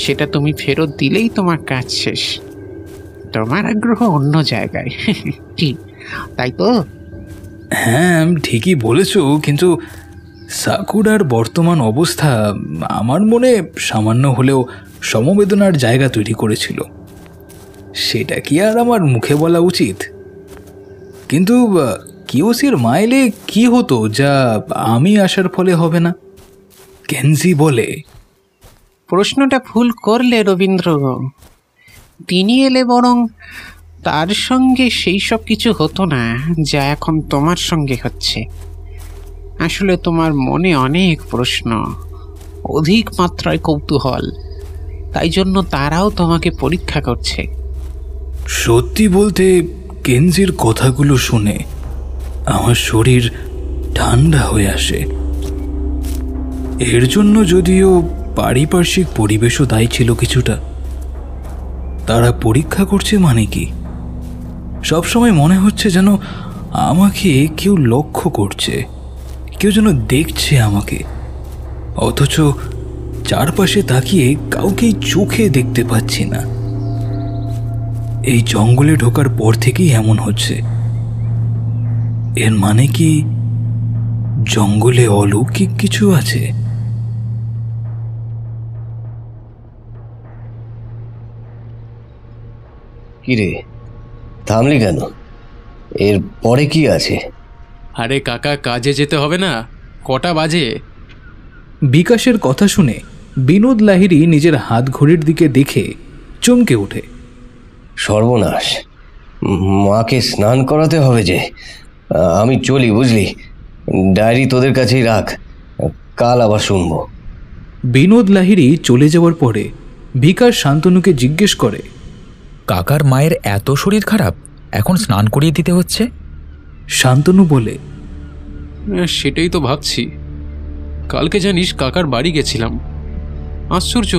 সেটা তুমি ফেরত দিলেই তোমার কাজ শেষ। তোমার আগ্রহ অন্য জায়গায়, ঠিক তাই তো? হ্যাঁ, ঠিকই বলেছ, কিন্তু সাকুরার বর্তমান অবস্থা আমার মনে সামান্য হলেও সমবেদনার জায়গা তৈরি করেছিল। সেটা কি আর আমার মুখে বলা উচিত? কিন্তু কিয়োসির মাইলে কি হতো যা আমি আসার ফলে হবে না? কেনজি বলে, প্রশ্নটা ভুল করলে রবীন্দ্র। তিনি এলে বরং তার সঙ্গে সেই সব কিছু হতো না যা এখন তোমার সঙ্গে হচ্ছে। আসলে তোমার মনে অনেক প্রশ্ন, অধিক মাত্রায় কৌতূহল, তাই জন্য তারাও তোমাকে পরীক্ষা করছে। সত্যি বলতে কেনজির কথাগুলো শুনে আমার শরীর ঠান্ডা হয়ে আসে। এর জন্য যদিও পারিপার্শ্বিক পরিবেশও দায়ী ছিল কিছুটা। তারা পরীক্ষা করছে মানে কি? সবসময় মনে হচ্ছে যেন আমাকে কেউ লক্ষ্য করছে, কেউ যেন দেখছে আমাকে, অথচ চারপাশে তাকিয়ে কাউকেই চোখে দেখতে পাচ্ছি না। এই জঙ্গলে ঢোকার পর থেকেই এমন হচ্ছে। এর মানে কি জঙ্গলে অলৌকিক কিছু আছে? কিরে, থামলি কেন? এর পরে কি আছে? আরে কাকা, কাজে যেতে হবে না? কটা বাজে? বিকাশের কথা শুনে বিনোদ লাহিড়ী নিজের হাত ঘড়ির দিকে দেখে চমকে ওঠে। সর্বনাশ, মাকে স্নান করাতে হবে যে। আমি চলি, বুঝলি? ডায়েরি তোদের কাছেই রাখ, কাল আবার শুনবো। বিনোদ লাহিড়ী চলে যাওয়ার পরে বিকাশ শান্তনুকে জিজ্ঞেস করে, কাকার মায়ের এত শরীর খারাপ, এখন স্নান করিয়ে দিতে হচ্ছে? শান্তনু বলে, সেটাই তো ভাবছি। কালকে জানিস কাকার বাড়ি গেছিলাম, আশ্চর্য,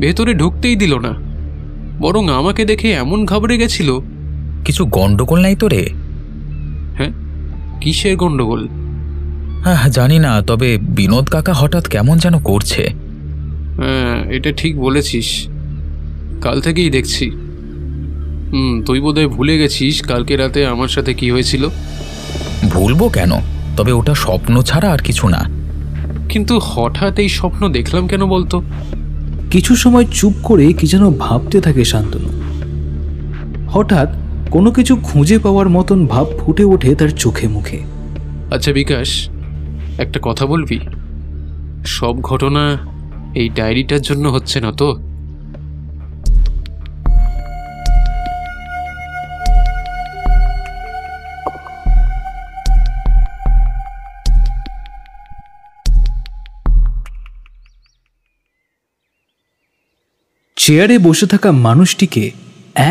ভেতরে ঢুকতেই দিল না, বরং আমাকে দেখে এমন ঘাবড়ে গেছিল। কিছু গন্ডগোল নাই তো রে? হ্যাঁ, কিসের গন্ডগোল? হ্যাঁ, জানি না, তবে বিনোদ কাকা হঠাৎ কেমন যেন করছে। হ্যাঁ, এটা ঠিক বলেছিস, কাল থেকেই দেখছি। তুই বোধহয় ভুলে গেছিস কালকে রাতে আমার সাথে কি হয়েছিল। ভুলবো কেন? তবে ওটা স্বপ্ন ছাড়া আর কিছু না। কিন্তু হঠাৎ এই স্বপ্ন দেখলাম কেন বলতো? কিছু সময় চুপ করে কি যেন ভাবতে থাকে শান্তনু। হঠাৎ কোনো কিছু খুঁজে পাওয়ার মতন ভাব ফুটে ওঠে তার চোখে মুখে। আচ্ছা বিকাশ, একটা কথা বলবি? সব ঘটনা এই ডায়েরিটার জন্য হচ্ছে না তো? চেয়ারে বসে থাকা মানুষটিকে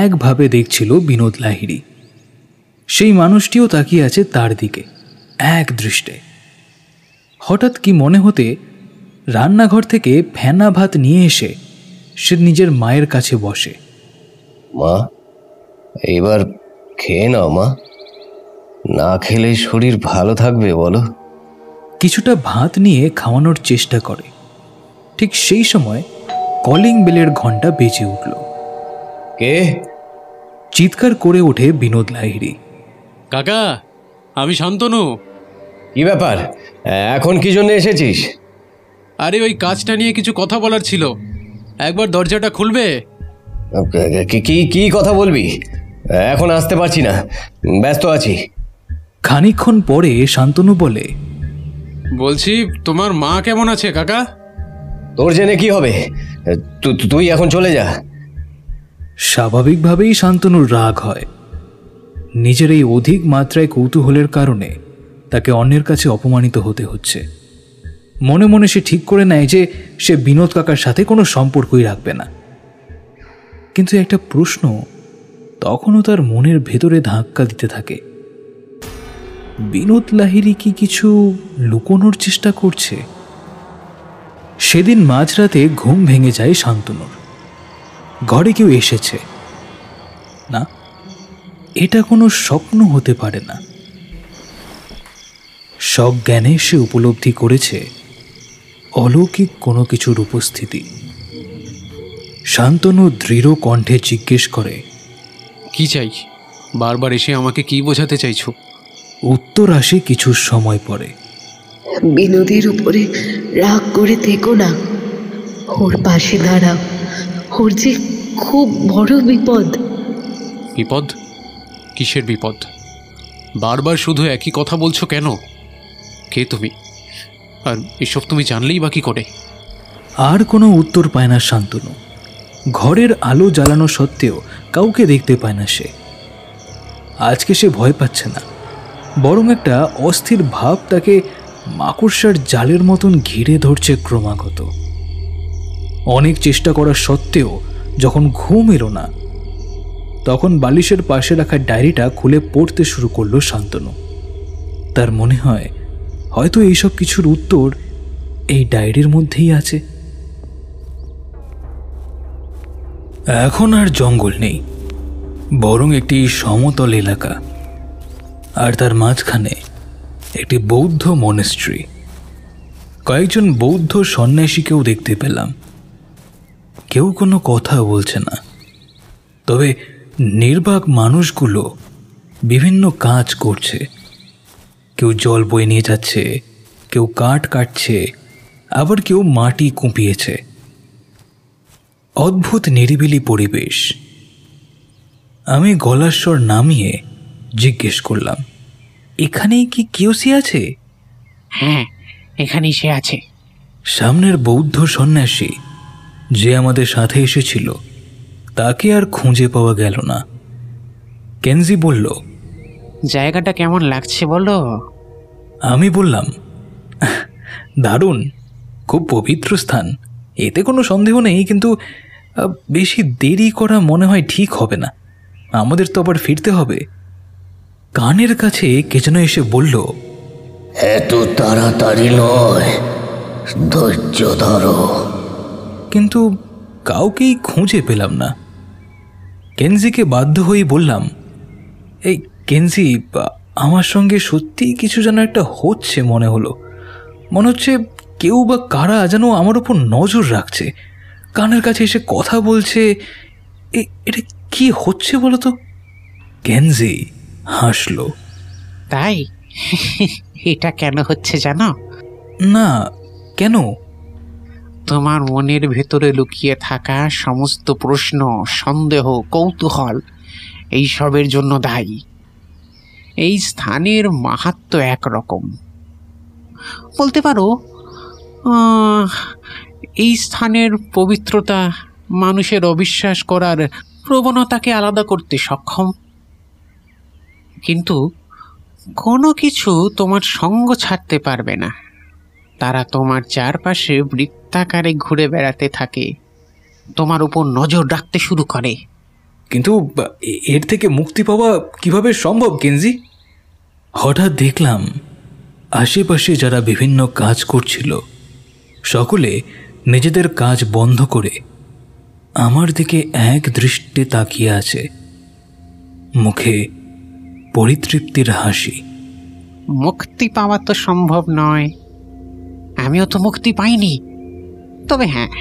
একভাবে দেখছিল বিনোদ লাহিড়ী। সেই মানুষটিও তাকিয়ে আছে তার দিকে এক দৃষ্টে। হঠাৎ কি মনে হতে রান্নাঘর থেকে ফেনা ভাত নিয়ে এসে সে নিজের মায়ের কাছে বসে। মা, এবার খেয়ে নাও মা, না খেলে শরীর ভালো থাকবে বলো? কিছুটা ভাত নিয়ে খাওয়ানোর চেষ্টা করে। ঠিক সেই সময় কলিং বেলের ঘন্টা বেজে উঠল। কে? চিৎকার করে ওঠে বিনোদ লাহিড়ী। কাকা, আমি শান্তনু। কি ব্যাপার, এখন কি জন্য এসেছিস? আরে ওই কাজটা নিয়ে কিছু কথা বলার ছিল, একবার দরজাটা খুলবে? কি কি কথা বলবি? এখন আসতে পারছি না, ব্যস্ত আছি। খানিকক্ষণ পরে শান্তনু বলে, বলছি তোমার মা কেমন আছে কাকা? তোর জেনে কি হবে, তুই এখন চলে যা। স্বাভাবিকভাবেই শান্তনুর রাগ হয়। নিজের এই অধিক মাত্রায় কৌতূহলের কারণে তাকে অন্যের কাছে অপমানিত হতে হচ্ছে। মনে মনে সে ঠিক করে নেয় যে সে বিনোদ কাকার সাথে কোনো সম্পর্কই রাখবে না। কিন্তু একটা প্রশ্ন তখনও তার মনের ভেতরে ধাক্কা দিতে থাকে। বিনোদ লাহিড়ী কি কিছু লুকোনোর চেষ্টা করছে? সেদিন মাঝরাতে ঘুম ভেঙে যায় শান্তনুর। ঘরে কেউ এসেছে না, এটা কোনো স্বপ্ন হতে পারে না। সজ্ঞানে সে উপলব্ধি করেছে অলৌকিক কোনো কিছুর উপস্থিতি। শান্তনু দৃঢ় কণ্ঠে জিজ্ঞেস করে, কি চাই? বারবার এসে আমাকে কি বোঝাতে চাইছো? উত্তর আসে কিছু সময় পরে। বিনোদের উপরে রাগ করে থেকো না, ওর পাশে দাঁড়াও, ওর যে খুব বড় বিপদ। বিপদ? কিসের বিপদ? বারবার শুধু একই কথা বলছো কেন? কে তুমি? আর এসব তুমি জানলেই বা কি করে? আর কোনো উত্তর পায় না শান্তনু। ঘরের আলো জ্বালানো সত্ত্বেও কাউকে দেখতে পায় না সে। আজকে সে ভয় পাচ্ছে না, বরং একটা অস্থির ভাব তাকে মাকড়সার জালের মতন ঘিরে ধরছে ক্রমাগত। অনেক চেষ্টা করা সত্ত্বেও যখন ঘুম এলো না, তখন বালিশের পাশে রাখা ডায়েরিটা খুলে পড়তে শুরু করলো শান্তনু। তার মনে হয় হয়তো এইসব কিছুর উত্তর এই ডায়েরির মধ্যেই আছে। এখন আর জঙ্গল নেই, বরং একটি সমতল এলাকা, আর তার মাঝখানে একটি বৌদ্ধ মনেস্ট্রি। কয়েকজন বৌদ্ধ সন্ন্যাসীকেও দেখতে পেলাম। কেউ কোনো কথা বলছে না, তবে নির্বাক মানুষগুলো বিভিন্ন কাজ করছে। কেউ জল বয়ে নিয়ে যাচ্ছে, কেউ কাঠ কাটছে, আবার কেউ মাটি কুপিয়েছে। অদ্ভুত নিরিবিলি পরিবেশ। আমি গলার স্বর নামিয়ে জিজ্ঞেস করলাম, এখানেই কি কিওসি আছে? হ্যাঁ, এখানেই সে আছে। সামনের বৌদ্ধ সন্ন্যাসী যে আমাদের সাথে এসেছিল তাকে আর খুঁজে পাওয়া গেল না। কেনজি বলল, জায়গাটা কেমন লাগছে বলো? আমি বললাম, দারুণ, খুব পবিত্র স্থান, এতে কোনো সন্দেহ নেই, কিন্তু বেশি দেরি করা মনে হয় ঠিক হবে না, আমাদের তো আবার ফিরতে হবে। কানের কাছে কে যেন এসে বলল, এত তাড়াতাড়ি নয়, ধৈর্য ধরো। কিন্তু কাউকেই খুঁজে পেলাম না। কেনজিকে বাধ্য হয়ে বললাম, এই কেনজি, আমার সঙ্গে সত্যিই কিছু যেন একটা হচ্ছে মনে হলো। মনে হচ্ছে কেউ বা কারা যেন আমার উপর নজর রাখছে, কানের কাছে এসে কথা বলছে। এটা কি হচ্ছে বলো তো? কেনজি হাসলো। তাই? এটা কেন হচ্ছে জানো? না, কেন? তোমার মনের ভেতরে লুকিয়ে থাকা সমস্ত প্রশ্ন, সন্দেহ, কৌতূহল এইসবের জন্য দায়ী। এই স্থানের মাহাত্ম্য একরকম, বলতে পারো এই স্থানের পবিত্রতা মানুষের অবিশ্বাস করার প্রবণতাকে আলাদা করতে সক্ষম। কিন্তু কোনো কিছু তোমার সঙ্গ ছাড়তে পারবে না। তারা তোমার চারপাশে বৃত্তাকারে ঘুরে বেড়াতে থাকে, তোমার উপর নজর রাখতে শুরু করে। কিন্তু এর থেকে মুক্তি পাওয়া কিভাবে সম্ভব কেনজি? হঠাৎ দেখলাম আশেপাশে যারা বিভিন্ন কাজ করছিল সকলে নিজেদের কাজ বন্ধ করে আমার দিকে এক দৃষ্টে তাকিয়ে আছে, মুখে পরিতৃপ্তির হাসি। মুক্তি পাওয়া তো সম্ভব নয়, আমিও তো মুক্তি পাইনি, তবে হ্যাঁ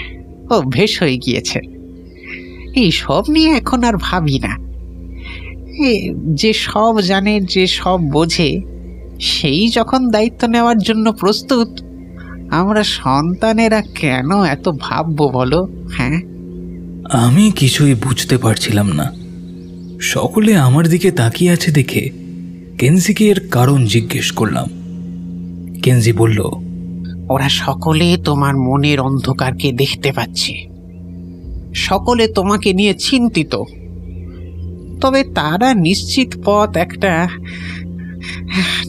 অভ্যেস হয়ে গিয়েছে। এই সব নিয়ে এখন আর ভাবি না। যে সব জানে, যে সব বোঝে, সেই যখন দায়িত্ব নেওয়ার জন্য প্রস্তুত, আমরা সন্তানেরা কেন এত ভাববো বলো? হ্যাঁ, আমি কিছুই বুঝতে পারছিলাম না। সকলে আমার দিকে তাকিয়ে আছে দেখে কেনজিকে এর কারণ জিজ্ঞেস করলাম। কেনজি বলল, ওরা সকলে তোমার মনের অন্ধকারকে দেখতে পাচ্ছে, সকলে তোমাকে নিয়ে চিন্তিত, তবে তারা নিশ্চিত পথ একটা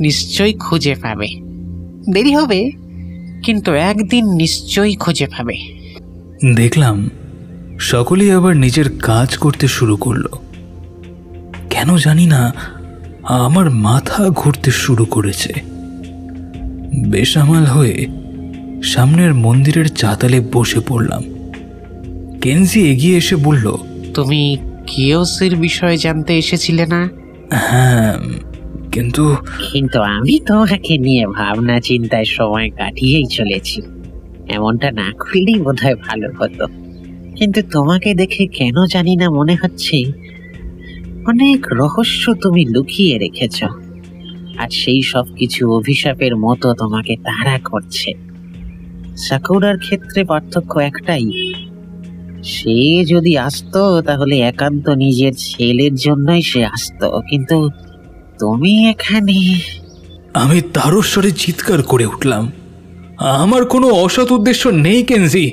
নিশ্চয়ই খুঁজে পাবে। দেরি হবে, কিন্তু একদিন নিশ্চয়ই খুঁজে পাবে। দেখলাম সকলেই আবার নিজের কাজ করতে শুরু করলো। কেন জানি না আমার মাথা ঘুরতে শুরু করেছে। বেসামাল হয়ে সামনের মন্দিরের চাতালে বসে পড়লাম। কেনজি এগিয়ে এসে বলল, তুমি কিওসির বিষয়ে জানতে এসেছিলে না? হ্যাঁ, কিন্তু আমি তোমাকে নিয়ে ভাবনা চিন্তায় সময় কাটিয়েই চলেছি। এমনটা না করলেই বোধহয় ভালো হতো, কিন্তু তোমাকে দেখে কেন জানি না মনে হচ্ছে অনেক রহস্য তুমি লুকিয়ে রেখেছ, আর সেই সব কিছু অভিশাপের মতো তোমাকে তাড়া করছে। সাকুরার ক্ষেত্রে পার্থক্য একটাই, সে যদি আসতো তাহলে একান্ত নিজের ছেলের জন্যই সে আসতো, কিন্তু তুমি এখানে। আমি তারস্বরে চিৎকার করে উঠলাম, আমার কোনো অসৎ উদ্দেশ্য নেই কেনজি।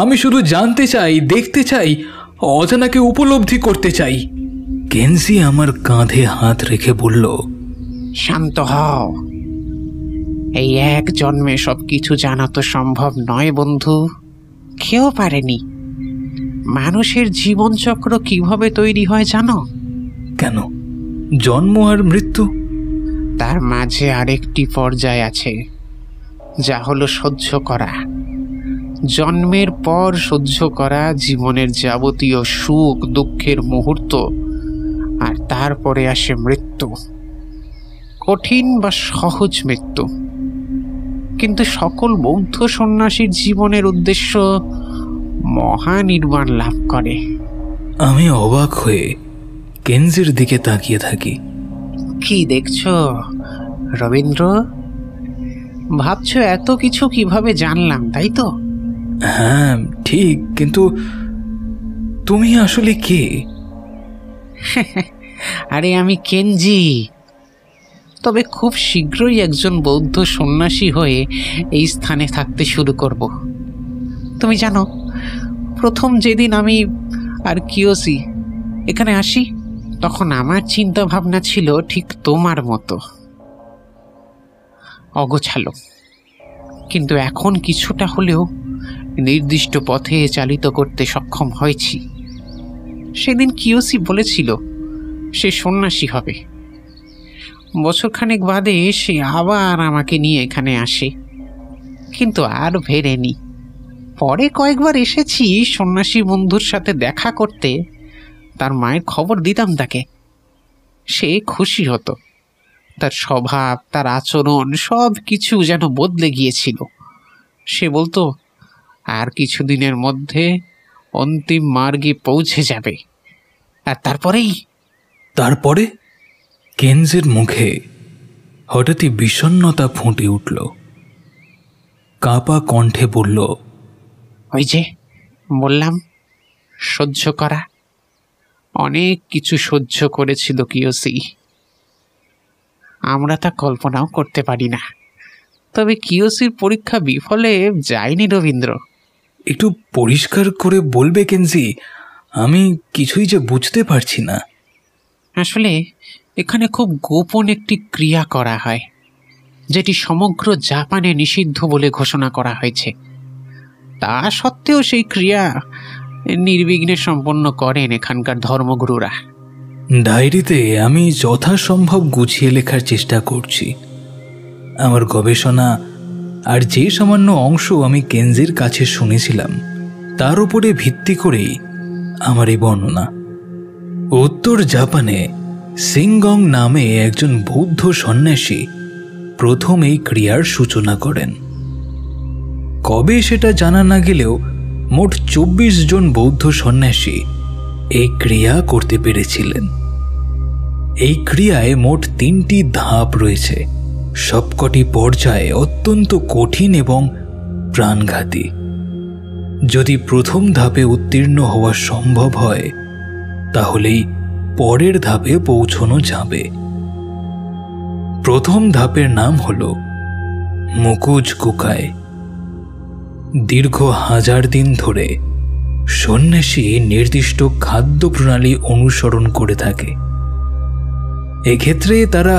আমি শুধু জানতে চাই, দেখতে চাই, অজানাকে উপলব্ধি করতে চাই। কেনজি আমার কাঁধে হাত রেখে বলল, শান্ত হও। এই এক জন্মে সবকিছু জানা তো সম্ভব নয় বন্ধু, কেউ পারেনি। মানুষের জীবনচক্র কিভাবে তৈরি হয় জানো? কেন? জন্ম আর মৃত্যু, তার মাঝে আরেকটি পর্যায় আছে, যা হলো সহ্য করা। জন্মের পর সহ্য করা জীবনের যাবতীয় সুখ দুঃখের মুহূর্ত, আর তারপরে আসে মৃত্যু, কঠিন বা সহজ মৃত্যু। কিন্তু সকল বৌদ্ধ সন্ন্যাসীর জীবনের উদ্দেশ্য মহানির্বাণ লাভ করে। আমি অবাক হয়ে কেনজির দিকে তাকিয়ে থাকি। কি দেখছো রবীন্দ্র? ভাবছো এত কিছু কিভাবে জানলাম, তাই তো? হ্যাঁ ঠিক, কিন্তু তুমি আসলে কে? আরে আমি কেনজি, তবে খুব শীঘ্রই একজন বৌদ্ধ সন্ন্যাসী হয়ে এই স্থানে থাকতে শুরু করব। তুমি জানো, প্রথম যেদিন আমি আর কিওসি এখানে আসি, তখন আমার চিন্তা ভাবনা ছিল ঠিক তোমার মতো, অগোছালো। কিন্তু এখন কিছুটা হলেও নির্দিষ্ট পথে চালিত করতে সক্ষম হয়েছি। সেদিন কিওসি বলেছিল সে সন্ন্যাসী হবে। বছরখানেক বাদে সে আবার আমাকে নিয়ে এখানে আসে, কিন্তু আর ফেরেনি। পরে কয়েকবার এসেছি সন্ন্যাসী বন্ধুর সাথে দেখা করতে, তার মায়ের খবর দিতাম তাকে। সে খুশি হতো। তার স্বভাব, তার আচরণ সব কিছু যেন বদলে গিয়েছিল। সে বলতো আর কিছুদিনের মধ্যে অন্তিম মার্গে পৌঁছে যাবে। আর তারপরে কেনজির মুখে হঠাৎই বিষণ্ণতা ফুটে উঠল। কাঁপা কণ্ঠে বলল, ওই যে বললাম, সহ্য করা। অনেক কিছু সহ্য করেছিল কিওসি, আমরা তা কল্পনাও করতে পারি না। তবে কিওসির পরীক্ষা বিফলে যায়নি রবীন্দ্র। একটু পরিষ্কার করে বলবে কেনজি? আমি কিছুই যে বুঝতে পারছি না। আসলে এখানে খুব গোপন একটি ক্রিয়া করা হয়, যেটি সমগ্র জাপানে নিষিদ্ধ বলে ঘোষণা করা হয়েছে। তা সত্ত্বেও সেই ক্রিয়া নির্বিঘ্নে সম্পন্ন করেন এখানকার ধর্মগুরুরা। ডায়েরিতে আমি যথাসম্ভব গুছিয়ে লেখার চেষ্টা করছি। আমার গবেষণা আর যে সামান্য অংশ আমি কেনজির কাছে শুনেছিলাম তার উপরে ভিত্তি করেই আমার এই বর্ণনা। উত্তর জাপানে সিংগং নামে একজন বৌদ্ধ সন্ন্যাসী প্রথম এই ক্রিয়ার সূচনা করেন। কবে সেটা জানা না গেলেও মোট 24 জন বৌদ্ধ সন্ন্যাসী এই ক্রিয়া করতে পেরেছিলেন। এই ক্রিয়ায় মোট 3টি ধাপ রয়েছে, সবকটি পর্যায়ে অত্যন্ত কঠিন এবং প্রাণঘাতী। যদি প্রথম ধাপে উত্তীর্ণ হওয়া সম্ভব হয় তাহলেই পরের ধাপে পৌঁছানো যাবে। প্রথম ধাপের নাম হল মুকুজ কুকাই। দীর্ঘ 1000 দিন ধরে সন্ন্যাসী নির্দিষ্ট খাদ্য প্রণালী অনুসরণ করে থাকে। এক্ষেত্রে তারা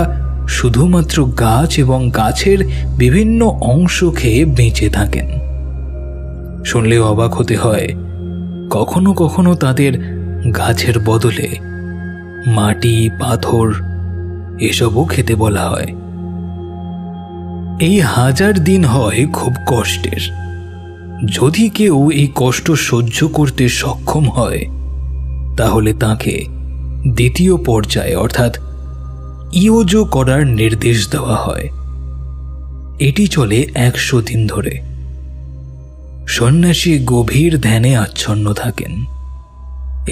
শুধুমাত্র গাছ এবং গাছের বিভিন্ন অংশ খেয়ে বেঁচে থাকেন। শুনলেও অবাক হতে হয়, কখনো কখনো তাদের গাছের বদলে মাটি, পাথর এসবও খেতে বলা হয়। এই 1000 দিন হয় খুব কষ্টের। যদি কেউ এই কষ্ট সহ্য করতে সক্ষম হয় তাহলে তাকে দ্বিতীয় পর্যায়ে অর্থাৎ ইয়োজো করার নির্দেশ দেওয়া হয়। এটি চলে 100 দিন ধরে। সন্ন্যাসী গভীর ধ্যানে আচ্ছন্ন থাকেন।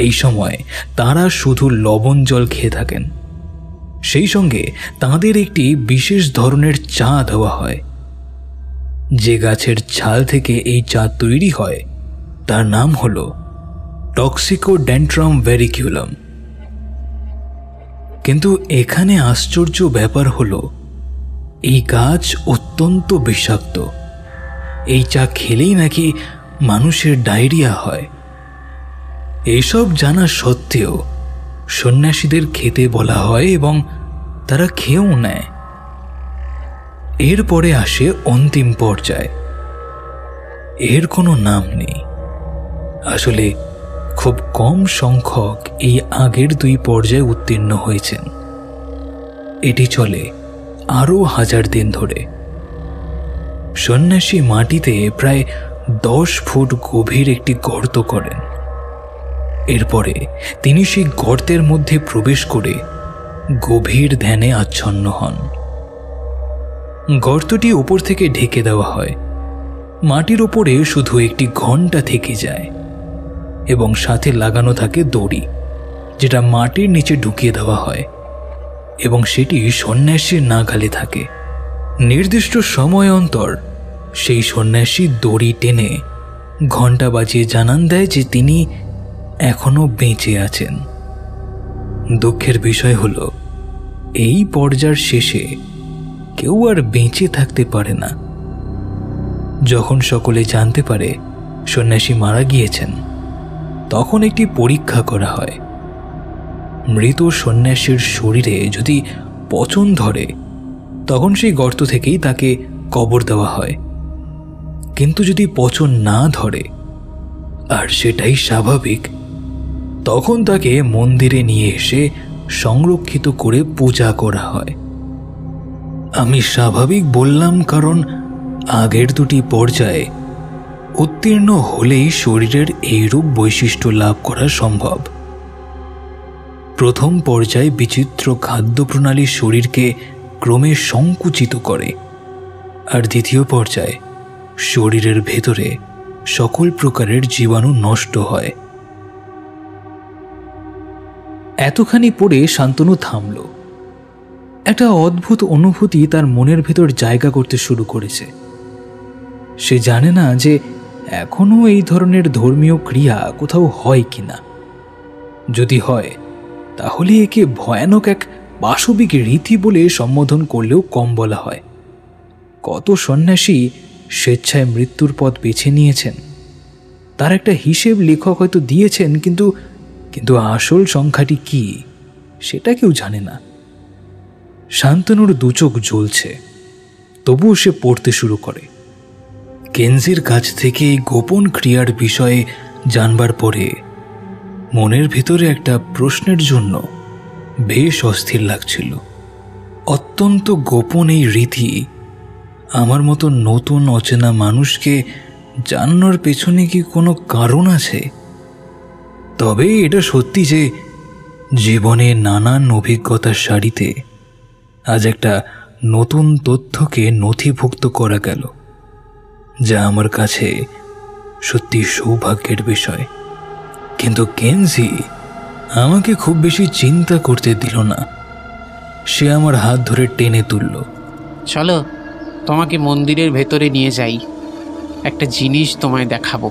এই সময় তারা শুধু লবণ জল খেয়ে থাকেন। সেই সঙ্গে তাদের একটি বিশেষ ধরনের চা দেওয়া হয়। যে গাছের ছাল থেকে এই চা তৈরি হয় তার নাম হল টক্সিকোডেন্ড্রাম ভেরিকিউলাম। কিন্তু এখানে আশ্চর্য ব্যাপার হল, এই গাছ অত্যন্ত বিষাক্ত। এই চা খেলেই নাকি মানুষের ডায়রিয়া হয়। এসব জানা সত্ত্বেও সন্ন্যাসীদের খেতে বলা হয় এবং তারা খেয়েও নেয়। এরপরে আসে অন্তিম পর্যায়। এর কোনো নাম নেই। আসলে খুব কম সংখ্যক এই আগের 2 পর্যায়ে উত্তীর্ণ হয়েছেন। এটি চলে আরও 1000 দিন ধরে। সন্ন্যাসী মাটিতে প্রায় 10 ফুট গভীর একটি গর্ত করেন। এরপরে তিনি সেই গর্তের মধ্যে প্রবেশ করে গভীর ধ্যানে আচ্ছন্ন হন। গর্তটি উপর থেকে ঢেকে দেওয়া হয়। মাটির ওপরে শুধু একটি ঘণ্টা থেকে যায় এবং সাথে লাগানো থাকে দড়ি, যেটা মাটির নিচে ঢুকিয়ে দেওয়া হয় এবং সেটি সন্ন্যাসীর নাগালে থাকে। নির্দিষ্ট সময় অন্তর সেই সন্ন্যাসী দড়ি টেনে ঘণ্টা বাজিয়ে জানান দেয় যে তিনি এখনো বেঁচে আছেন। দুঃখের বিষয় হল, এই পর্যায়ের শেষে কেউ আর বেঁচে থাকতে পারে না। যখন সকলে জানতে পারে সন্ন্যাসী মারা গিয়েছেন, তখন একটি পরীক্ষা করা হয়। মৃত সন্ন্যাসীর শরীরে যদি পচন ধরে তখন সেই গর্ত থেকেই তাকে কবর দেওয়া হয়। কিন্তু যদি পচন না ধরে, আর সেটাই স্বাভাবিক, তখন তাকে মন্দিরে নিয়ে এসে সংরক্ষিত করে পূজা করা হয়। আমি স্বাভাবিক বললাম কারণ আগের 2টি পর্যায়ে উত্তীর্ণ হলেই শরীরের এইরূপ বৈশিষ্ট্য লাভ করা সম্ভব। প্রথম পর্যায়ে বিচিত্র খাদ্য প্রণালী শরীরকে ক্রমে সংকুচিত করে, আর দ্বিতীয় পর্যায়ে শরীরের ভেতরে সকল প্রকারের জীবাণু নষ্ট হয়। এতখানি পড়ে শান্তনু থামল। একটা অদ্ভুত অনুভূতি তার মনের ভেতর জায়গা করতে শুরু করেছে। সে জানে না যে এখনো এই ধরনের ধর্মীয় ক্রিয়া কোথাও হয় কিনা। যদি হয় তাহলে একে ভয়ানক এক পাশবিক রীতি বলে সম্বোধন করলেও কম বলা হয়। কত সন্ন্যাসী স্বেচ্ছায় মৃত্যুর পথ বেছে নিয়েছেন, তার একটা হিসেব লেখক হয়তো দিয়েছেন, কিন্তু আসল সংখ্যাটি কি সেটা কেউ জানে না। শান্তনুর 2 চোখ জ্বলছে, তবুও সে পড়তে শুরু করে। কেনজির কাছ থেকে এই গোপন ক্রিয়ার বিষয়ে জানবার পরে মনের ভিতরে একটা প্রশ্নের জন্য বেশ অস্থির লাগছিল। অত্যন্ত গোপন এই রীতি আমার মতো নতুন অচেনা মানুষকে জানানোর পেছনে কি কোনো কারণ আছে? তবে এটা সত্যি যে জীবনে নানান অভিজ্ঞতার সারিতে আজ একটা নতুন তথ্যকে নথিভুক্ত করা গেল, যা আমার কাছে সত্যি সৌভাগ্যের বিষয়। কিন্তু কেনজি আমাকে খুব বেশি চিন্তা করতে দিল না। সে আমার হাত ধরে টেনে তুলল। চলো, তোমাকে মন্দিরের ভেতরে নিয়ে যাই, একটা জিনিস তোমায় দেখাবো।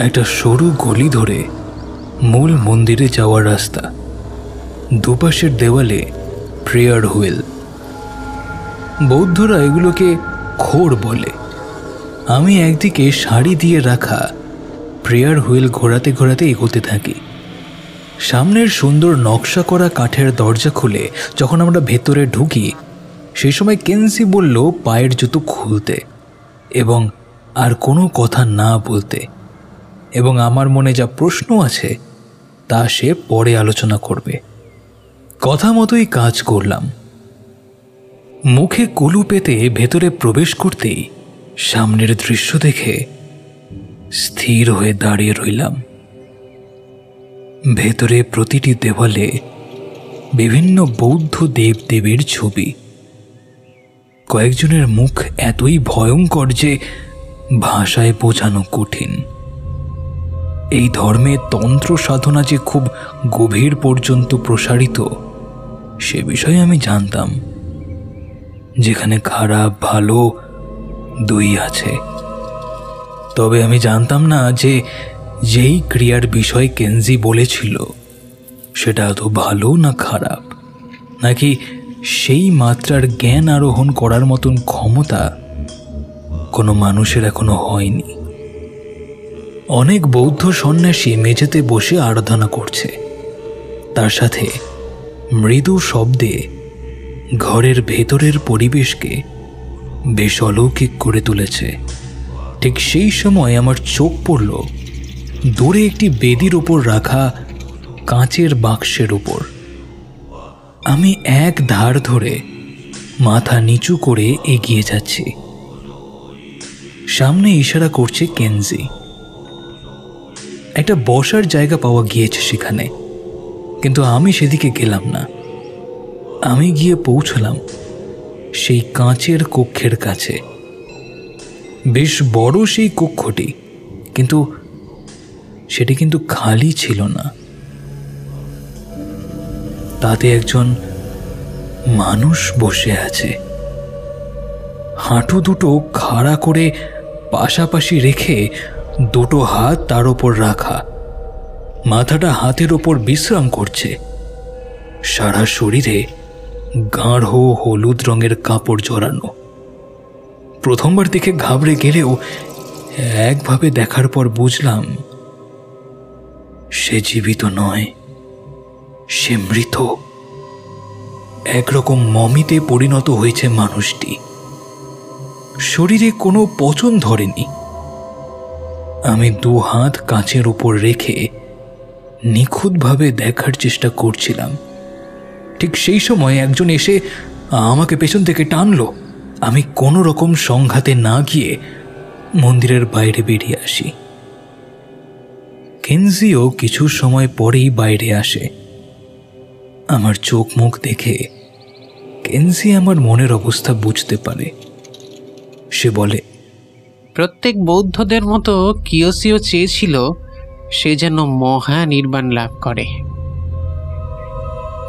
একটা সরু গলি ধরে মূল মন্দিরে যাওয়ার রাস্তা, দুপাশের দেওয়ালে প্রেয়ার হুইল। বৌদ্ধরা এগুলোকে খোর বলে। আমি একদিকে সারি দিয়ে রাখা প্রেয়ার হুইল ঘোরাতে ঘোরাতে এগোতে থাকি। সামনের সুন্দর নকশা করা কাঠের দরজা খুলে যখন আমরা ভেতরে ঢুকি, সেই সময় কেনজি বলল পায়ের জুতো খুলতে এবং আর কোনো কথা না বলতে, এবং আমার মনে যা প্রশ্ন আছে তা সে পরে আলোচনা করবে। কথা মতোই কাজ করলাম। মুখে কুলু পেতে ভেতরে প্রবেশ করতেই সামনের দৃশ্য দেখে স্থির হয়ে দাঁড়িয়ে রইলাম। ভেতরে প্রতিটি দেওয়ালে বিভিন্ন বৌদ্ধ দেবদেবীর ছবি। কয়েকজনের মুখ এতই ভয়ঙ্কর যে ভাষায় বোঝানো কঠিন। এই ধর্মে তন্ত্র সাধনা যে খুব গভীর পর্যন্ত প্রসারিত সে বিষয়ে আমি জানতাম, যেখানে খারাপ ভালো দুই আছে। তবে আমি জানতাম না যে যেই ক্রিয়ার বিষয় কেনজি বলেছিল সেটা এত ভালো না খারাপ, নাকি সেই মাত্রার জ্ঞান আরোহণ করার মতন ক্ষমতা কোনো মানুষের এখনো হয়নি। অনেক বৌদ্ধ সন্ন্যাসী মেঝেতে বসে আরাধনা করছে, তার সাথে মৃদু শব্দে ঘরের ভেতরের পরিবেশকে বেশ অলৌকিক করে তুলেছে। ঠিক সেই সময় আমার চোখ পড়ল দূরে একটি বেদির উপর রাখা কাঁচের বাক্সের উপর। আমি এক ধার ধরে মাথা নিচু করে এগিয়ে যাচ্ছি। সামনে ইশারা করছে কেনজি। একটা বসার জায়গা পাওয়া গিয়েছে সেখানে, কিন্তু আমি সেদিকে গেলাম না। আমি গিয়ে পৌঁছলাম সেই কাঁচের কক্ষের কাছে। বেশ বড় সেই কক্ষটি, কিন্তু সেটি কিন্তু খালি ছিল না। তাতে একজন মানুষ বসে আছে, হাঁটু দুটো খাড়া করে পাশাপাশি রেখে দুটো হাত তার ওপর রাখা, মাথাটা হাতের ওপর বিশ্রাম করছে। সারা শরীরে গাঢ় হলুদ রঙের কাপড় জড়ানো। প্রথমবার দেখে ঘাবড়ে গেলেও একভাবে দেখার পর বুঝলাম সে জীবিত নয়, সে মৃত। একরকম মমিতে পরিণত হয়েছে মানুষটি। শরীরে কোনো পচন ধরেনি। আমি দু হাত কাঁচের উপর রেখে নিখুঁতভাবে দেখার চেষ্টা করছিলাম। ঠিক সেই সময় একজন এসে আমাকে পেছন থেকে টানলো। আমি কোনো রকম সংঘাতে না গিয়ে মন্দিরের বাইরে বেরিয়ে আসি। কেনজিও কিছু সময় পরেই বাইরে আসে। আমার চোখ মুখ দেখে কেনজি আমার মনের অবস্থা বুঝতে পারে। সে বলে, প্রত্যেক বৌদ্ধদের মতো কিয়োশিও চেয়েছিল সে যেন মহা নির্বাণ লাভ করে।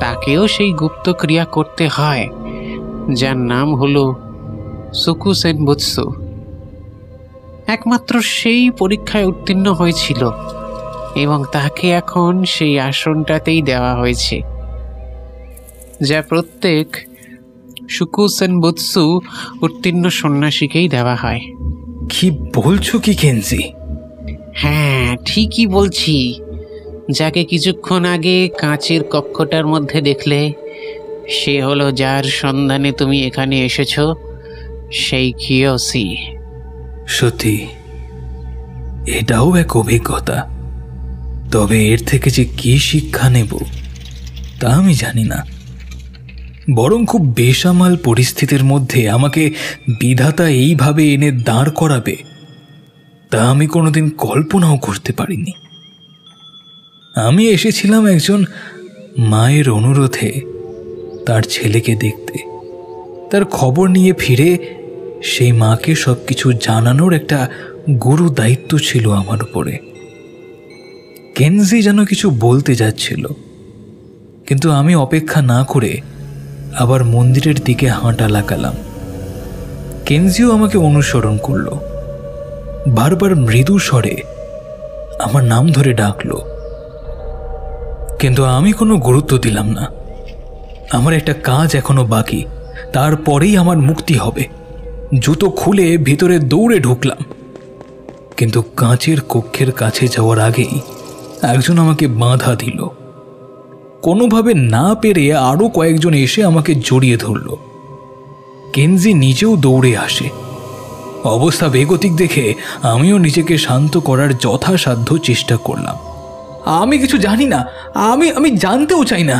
তাকেও সেই গুপ্ত ক্রিয়া করতে হয় যার নাম হলো সুকুসেনবুৎসু। একমাত্র সেই পরীক্ষায় উত্তীর্ণ হয়েছিল এবং তাকে এখন সেই আসনটাতেই দেওয়া হয়েছে, যা প্রত্যেক সুকুসেনবুৎসু উত্তীর্ণ সন্ন্যাসীকেই দেওয়া হয়। কি বলছো কি কেনজি? হ্যাঁ, ঠিকই বলছি। যাকে কিছুক্ষণ আগে কাঁচের কক্ষটার মধ্যে দেখলে, সে হলো যার সন্ধানে তুমি এখানে এসেছো, সেই কিয়োশি। সত্যি এটাও এক অভিজ্ঞতা। তবে এর থেকে যে কি শিক্ষা নেব তা আমি জানি না। বরং খুব বেসামাল পরিস্থিতির মধ্যে আমাকে বিধাতা এইভাবে এনে দাঁড় করাবে তা আমি কোনোদিন কল্পনাও করতে পারিনি। আমি এসেছিলাম একজন মায়ের অনুরোধে তার ছেলেকে দেখতে, তার খবর নিয়ে ফিরে সেই মাকে সবকিছু জানানোর একটা গুরু দায়িত্ব ছিল আমার উপরে। কেনজি যেন কিছু বলতে যাচ্ছিল, কিন্তু আমি অপেক্ষা না করে আবার মন্দিরের দিকে হাঁটা লাগালাম। কেনজিও আমাকে অনুসরণ করল, বারবার মৃদু স্বরে আমার নাম ধরে ডাকলো, কিন্তু আমি কোনো গুরুত্ব দিলাম না। আমার একটা কাজ এখনো বাকি, তারপরেই আমার মুক্তি হবে। জুতো খুলে ভিতরে দৌড়ে ঢুকলাম, কিন্তু কাঁচের কক্ষের কাছে যাওয়ার আগেই একজন আমাকে বাধা দিল। কোনোভাবে না পেরে আরও কয়েকজন এসে আমাকে জড়িয়ে ধরল। কেনজি নিজেও দৌড়ে আসে। অবস্থা বেগতিক দেখে আমিও নিজেকে শান্ত করার যথাসাধ্য চেষ্টা করলাম। আমি কিছু জানি না, আমি জানতেও চাই না।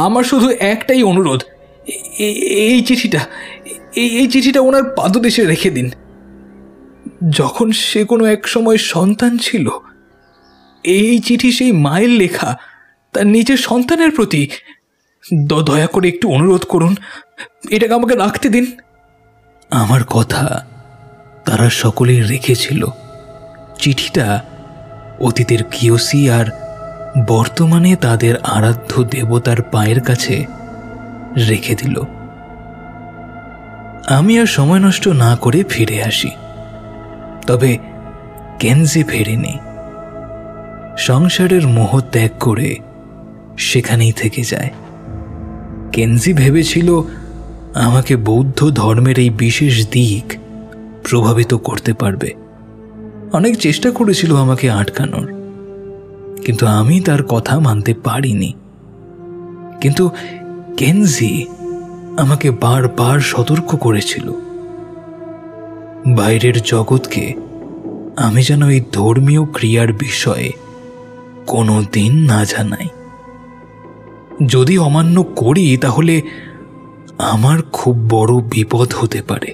আমার শুধু একটাই অনুরোধ, এই চিঠিটা ওনার পাদদেশে রেখে দিন। যখন সে কোনো এক সময় সন্তান ছিল, এই চিঠি সেই মায়ের লেখা তার নিজের সন্তানের প্রতি। দয়া করে একটু অনুরোধ করুন, এটাকে আমাকে রাখতে দিন। আমার কথা তারা সকলেই রেখেছিল। চিঠিটা অতীতের কিয়োসি আর বর্তমানে তাদের আরাধ্য দেবতার পায়ের কাছে রেখে দিল। আমি আর সময় নষ্ট না করে ফিরে আসি, তবে কেনজি ফেরেনি। সংসারের মোহ ত্যাগ করে সেখানেই থেকে যায়। কেনজি ভেবেছিল আমাকে বৌদ্ধ ধর্মের এই বিশেষ দিক প্রভাবিত করতে পারবে। অনেক চেষ্টা করেছিল আমাকে আটকানোর, কিন্তু আমি তার কথা মানতে পারিনি। কিন্তু কেনজি আমাকে বারবার সতর্ক করেছিল, বাইরের জগৎকে আমি যেন এই ধর্মীয় ক্রিয়ার বিষয়ে কোনো দিন না জানাই। যদি অমান্য করি তাহলে আমার খুব বড় বিপদ হতে পারে।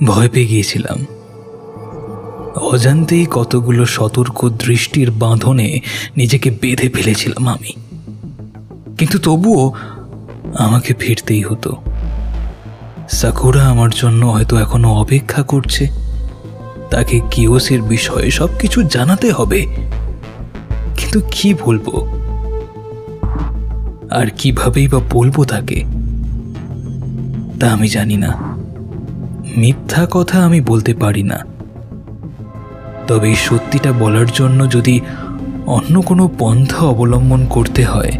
ভয় পেয়ে গিয়েছিলাম। অজান্তেই কতগুলো সতর্ক দৃষ্টির বাঁধনে নিজেকে বেঁধে ফেলেছিলাম আমি, কিন্তু তবুও আমাকে ফিরতেই হতো। সাকুরা আমার জন্য হয়তো এখনো অপেক্ষা করছে। তাকে কিয়োসির বিষয়ে সবকিছু জানাতে হবে, কিন্তু কি বলবো আর কিভাবেই বা বলবো তাকে, তা আমি জানি না। মিথ্যা কথা আমি বলতে পারি না, তবে এই সত্যিটা বলার জন্য যদি অন্য কোনো পন্থা অবলম্বন করতে হয়,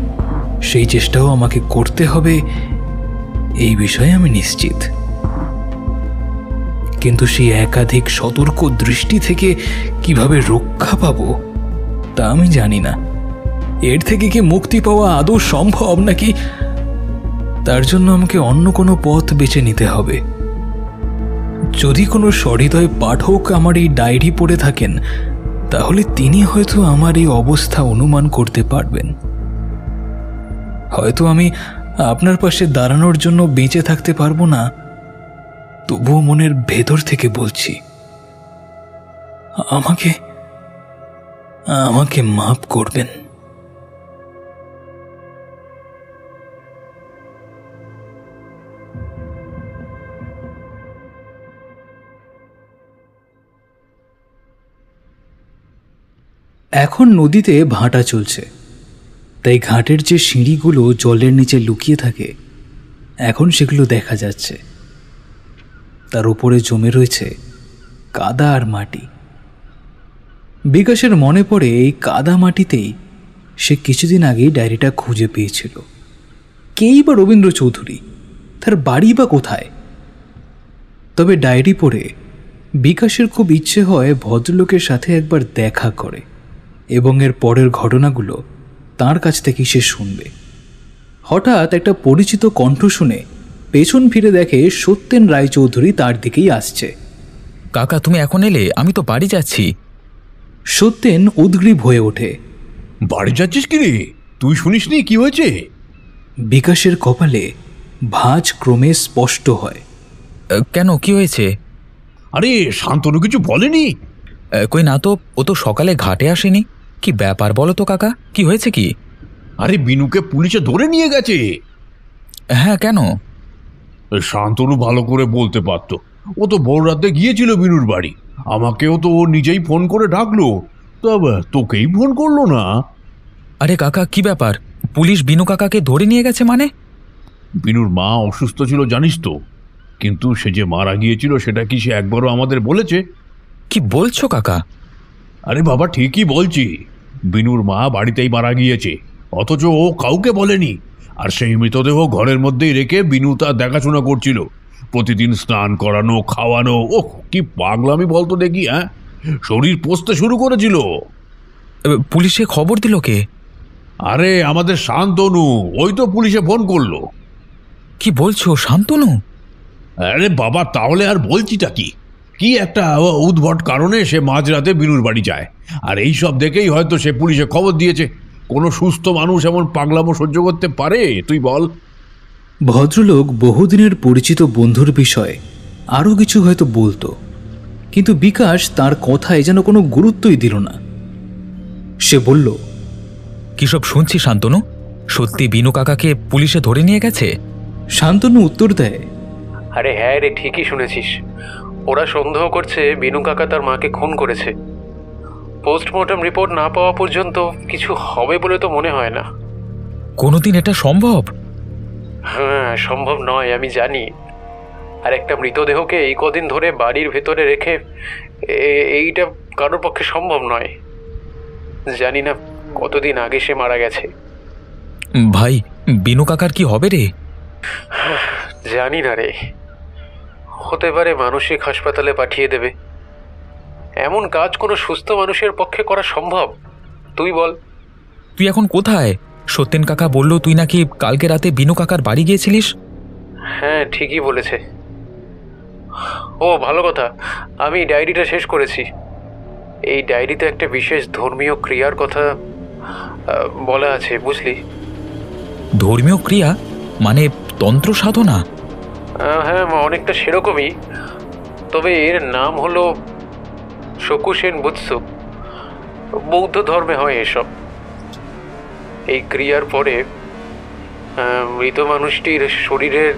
সেই চেষ্টাও আমাকে করতে হবে, এই বিষয়ে আমি নিশ্চিত। কিন্তু সেই একাধিক সতর্ক দৃষ্টি থেকে কিভাবে রক্ষা পাবো তা আমি জানি না। এর থেকে কি মুক্তি পাওয়া আদৌ সম্ভব নাকি তার জন্য আমাকে অন্য কোনো পথ বেছে নিতে হবে। যদি কোনো সহৃদয় পাঠক আমার এই ডায়েরি পড়ে থাকেন, তাহলে তিনি হয়তো আমার এই অবস্থা অনুমান করতে পারবেন। হয়তো আমি আপনার পাশে দাঁড়ানোর জন্য বেঁচে থাকতে পারবো না, তবুও মনের ভেতর থেকে বলছি, আমাকে মাফ করবেন। এখন নদীতে ভাটা চলছে, তাই ঘাটের যে সিঁড়িগুলো জলের নিচে লুকিয়ে থাকে এখন সেগুলো দেখা যাচ্ছে। তার উপরে জমে রয়েছে কাদা আর মাটি। বিকাশের মনে পড়ে এই কাদা মাটিতেই সে কিছুদিন আগেই ডায়েরিটা খুঁজে পেয়েছিল। কেই বা রবীন্দ্র চৌধুরী, তার বাড়ি বা কোথায়? তবে ডায়েরি পড়ে বিকাশের খুব ইচ্ছে হয় ভদ্রলোকের সাথে একবার দেখা করে এবং এর পরের ঘটনাগুলো তার কাছ থেকেই সে শুনবে। হঠাৎ একটা পরিচিত কণ্ঠ শুনে পেছন ফিরে দেখে সত্যেন রায়চৌধুরী তার দিকেই আসছে। কাকা, তুমি এখন এলে? আমি তো বাড়ি যাচ্ছি। সত্যেন উদ্গ্রীব হয়ে ওঠে। বাড়ি যাচ্ছিস কি রে? তুই শুনিসনি কি হয়েছে? বিকাশের কপালে ভাঁজ ক্রমে স্পষ্ট হয়। কেন, কি হয়েছে? আরে শান্তনু কিছু বলেনি? কই না তো, ও তো সকালে ঘাটে আসেনি। কি ব্যাপার বলো তো কাকা, কি হয়েছে কি? আরে বিনুকে পুলিশে ধরে নিয়ে গেছে। হ্যাঁ, কেন? শান্তনু ভালো করে বলতে পারতো। ও তো ভোর রাতে গিয়েছিল বিনুর বাড়ি, আমাকেও তো ও নিজেই ফোন করে ডাকলো, তবে তোকেই ফোন করলো না। আরে কাকা, কি ব্যাপার? পুলিশ বিনু কাকাকে ধরে নিয়ে গেছে মানে? বিনুর মা অসুস্থ ছিল জানিস তো, কিন্তু সে যে মারা গিয়েছিল সেটা কি সে একবারও আমাদের বলেছে? কি বলছো কাকা? আরে বাবা ঠিকই বলছি, বিনুর মা বাড়িতেই মারা গিয়েছে, অথচ ও কাউকে বলেনি। আর সেই মৃতদেহ ঘরের মধ্যেই রেখে বিনু তা দেখাশোনা করছিল, প্রতিদিন স্নান করানো, খাওয়ানো। ওহ কি পাগলামি বলতো দেখি, হ্যাঁ? শরীর পচতে শুরু করেছিল। পুলিশে খবর দিল কে? আরে আমাদের শান্তনু, ওই তো পুলিশে ফোন করলো। কি বলছো, শান্তনু? আরে বাবা তাহলে আর বলছিটা কি, কি একটা উদ্ভট কারণে সে মাঝরাতে বিনুর বাড়ি যায়, আর এই সব দেখেই হয়তো সে পুলিশে খবর দিয়েছে। কোনো সুস্থ মানুষ এমন পাগলামো সহ্য করতে পারে, তুই বল? ভদ্রলোক বহুদিনের পরিচিত বন্ধুর বিষয়ে আরও কিছু হয়তো বলতো, কিন্তু বিকাশ তার কথায় যেন কোনো গুরুত্বই দিল না। সে বলল, কিসব শুনছি শান্তনু? সত্যি বিনু কাকাকে পুলিশে ধরে নিয়ে গেছে? শান্তনু উত্তর দেয়, আরে হ্যাঁ রে, ঠিকই শুনেছিস। ওরা সন্দেহ করছে বিনু কাকা তার মাকে খুন করেছে। পোস্টমর্টম রিপোর্ট না পাওয়া পর্যন্ত কিছু হবে বলে তো মনে হয় না। কোনোদিন এটা সম্ভব? হ্যাঁ, সম্ভব নয় আমি জানি। আর একটা মৃতদেহকে এই কদিন ধরে বাড়ির ভেতরে রেখে এইটা কারোর পক্ষে সম্ভব নয়। জানি না কতদিন আগে সে মারা গেছে। ভাই, বিনু কাকার কি হবে রে? জানি না রে, হতে পারে মানসিক হাসপাতালে পাঠিয়ে দেবে। এমন কাজ কোনো সুস্থ মানুষের পক্ষে করা সম্ভব? তুই বল। তুই এখন কোথায়? সত্যেন কাকা বলল তুই নাকি কালকে রাতে বিনু কাকার বাড়ি গিয়েছিলিস। হ্যাঁ, ঠিকই বলেছে। ও ভালো কথা, আমি ডায়েরিটা শেষ করেছি। এই ডায়েরিতে একটা বিশেষ ধর্মীয় ক্রিয়ার কথা বলা আছে, বুঝলি? ধর্মীয় ক্রিয়া মানে তন্ত্র সাধনা? হ্যাঁ, অনেকটা সেরকমই, তবে এর নাম হলো শকুসেন বুৎসু। বৌদ্ধ ধর্মে হয় এসব। এই ক্রিয়ার পরে মৃত মানুষটির শরীরের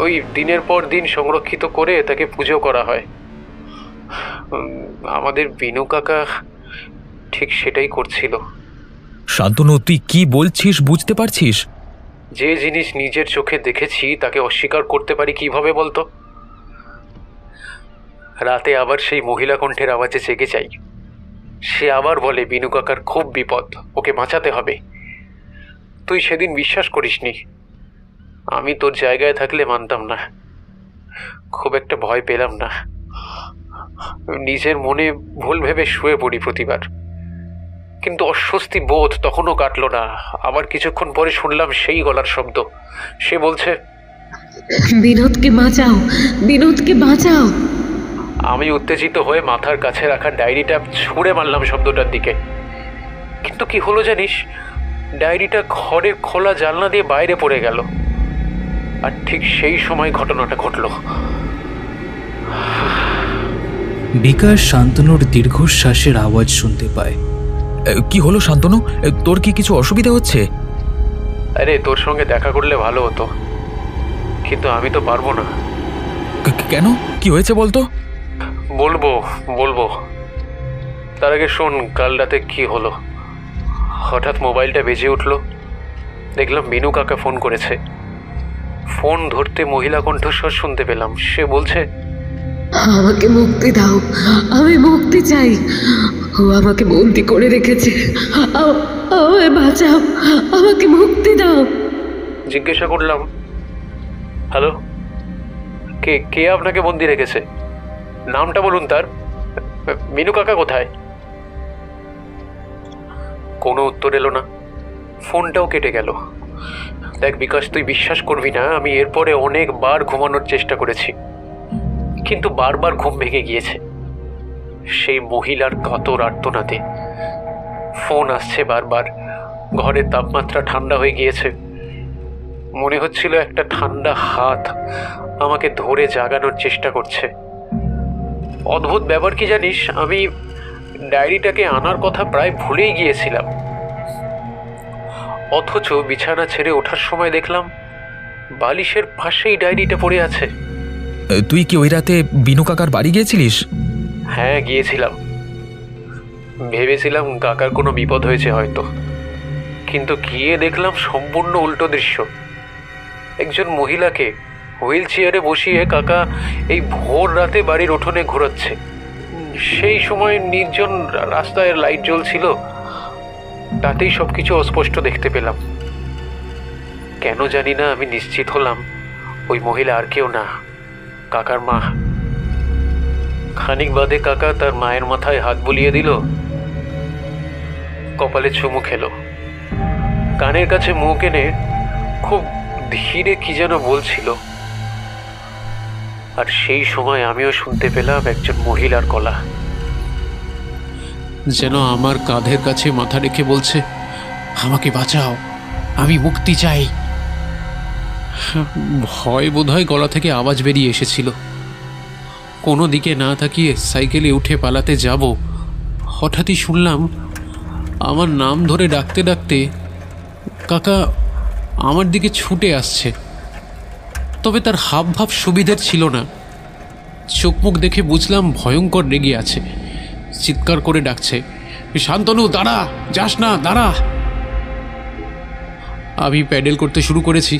ওই দিনের পর দিন সংরক্ষিত করে তাকে পুজো করা হয়। আমাদের বিনু কাকা ঠিক সেটাই করছিল। শান্তনু, তুই কি বলছিস বুঝতে পারছিস? যে জিনিস নিজের চোখে দেখেছি তাকে অস্বীকার করতে পারি কিভাবে বলতো? রাতে আবার সেই মহিলা কণ্ঠের আওয়াজে জেগে যাই। সে আবার বলে বিনু কাকার খুব বিপদ, ওকে বাঁচাতে হবে। তুই সেদিন বিশ্বাস করিসনি। আমি তোর জায়গায় থাকলে মানতাম না, খুব একটা ভয় পেলাম না। নিজের মনে ভুল ভেবে শুয়ে পড়ি প্রতিবার, কিন্তু অস্বস্তি বোধ তখনও কাটলো না। আবার কিছুক্ষণ পরে শুনলাম সেই গলার শব্দ। সে বলছে, বিনোদকে বাঁচাও, বিনোদকে বাঁচাও। আমি উত্তেজিত হয়ে মাথার কাছে রাখা ডায়েরিটা ছুঁড়ে মারলাম শব্দটার দিকে। কিন্তু কি হলো জানিস? ডায়েরিটা ঘরে খোলা জানলা দিয়ে বাইরে পড়ে গেল। আর ঠিক সেই সময় ঘটনাটা ঘটল। বিকাশ শান্তনুর দীর্ঘশ্বাসের আওয়াজ শুনতে পায়। কি হলো শান্তনু? তোর কি কিছু অসুবিধা হচ্ছে? আরে তোর সঙ্গে দেখা করলে ভালো হতো, কিন্তু আমি তো পারবো না। কেন, কি হয়েছে বলতো? বলবো তার আগে শোন, কাল রাতে কি হলো। হঠাৎ মোবাইলটা বেজে উঠলো, দেখলাম বিনু কাকা ফোন করেছে। ফোন ধরতে মহিলা কণ্ঠস্বর শুনতে পেলাম। সে বলছে, আমাকে মুক্তি দাও, আমি মুক্তি চাই। ও আমাকে বন্দি করে রেখেছে, আমায় বাঁচাও, আমাকে মুক্তি দাও। জিজ্ঞাসা করলাম, হ্যালো, কে আপনাকে বন্দি রেখেছে? নামটা বলুন তার। বিনু কাকা কোথায়? কোনো উত্তর এলো না। ফোনটাও কেটে গেল। দেখ বিকাশ, তুই বিশ্বাস করবি না, আমি এরপরে অনেকবার ঘুমানোর চেষ্টা করেছি, কিন্তু বারবার ঘুম ভেঙে গিয়েছে। সেই মহিলার কাতর আর্তনাদে। ফোন আসছে বারবার। ঘরের তাপমাত্রা ঠান্ডা হয়ে গিয়েছে। মনে হচ্ছিল একটা ঠান্ডা হাত আমাকে ধরে জাগানোর চেষ্টা করছে। অদ্ভুত ব্যাপার কি জানিস, আমি ডায়েরিটাকে আনার কথা প্রায় ভুলেই গিয়েছিলাম, অথচ বিছানা ছেড়ে ওঠার সময় দেখলাম বালিশের পাশেই ডায়েরিটা পড়ে আছে। তুই কি ওই রাতে বিনু কাকার বাড়ি গিয়েছিলিস? হ্যাঁ, গিয়েছিলাম। ভেবেছিলাম কাকার কোনো বিপদ হয়েছে হয়তো, কিন্তু গিয়ে দেখলাম সম্পূর্ণ উল্টো দৃশ্য। একজন মহিলাকে হুইল চেয়ারে বসিয়ে কাকা এই ভোর রাতে বাড়ির উঠোনে ঘোরাচ্ছে। সেই সময় নির্জন রাস্তায় লাইট জ্বলছিল, তাতেই সবকিছু অস্পষ্ট দেখতে পেলাম। কেন জানি না আমি নিশ্চিত হলাম ওই মহিলা আর কেউ না, কাকার মা। খানিক বাদে কাকা তার মায়ের মাথায় হাত বুলিয়ে দিল, কপালে চুমু খেলো, কানের কাছে মুখ এনে খুব ধীরে কি যেন বলছিল। আর সেই সময় আমিও শুনতে পেলাম একজন মহিলার গলা, যেন আমার কাঁধের কাছে মাথা রেখে বলছে, আমাকে বাঁচাও, আমি মুক্তি চাই। ভয় বোধহয় গলা থেকে আওয়াজ বেরিয়ে এসেছিল। কোনো দিকে না তাকিয়ে সাইকেলে উঠে পালাতে যাব, হঠাৎই শুনলাম আমার নাম ধরে ডাকতে ডাকতে কাকা আমার দিকে ছুটে আসছে। তবে তার হাবভাব সুবিধের ছিল না। চোখ মুখ দেখে বুঝলাম ভয়ঙ্কর রেগে আছে। চিৎকার করে ডাকছে, শান্তনু দাঁড়া, যাস না, দাঁড়া। আমি প্যাডেল করতে শুরু করেছি।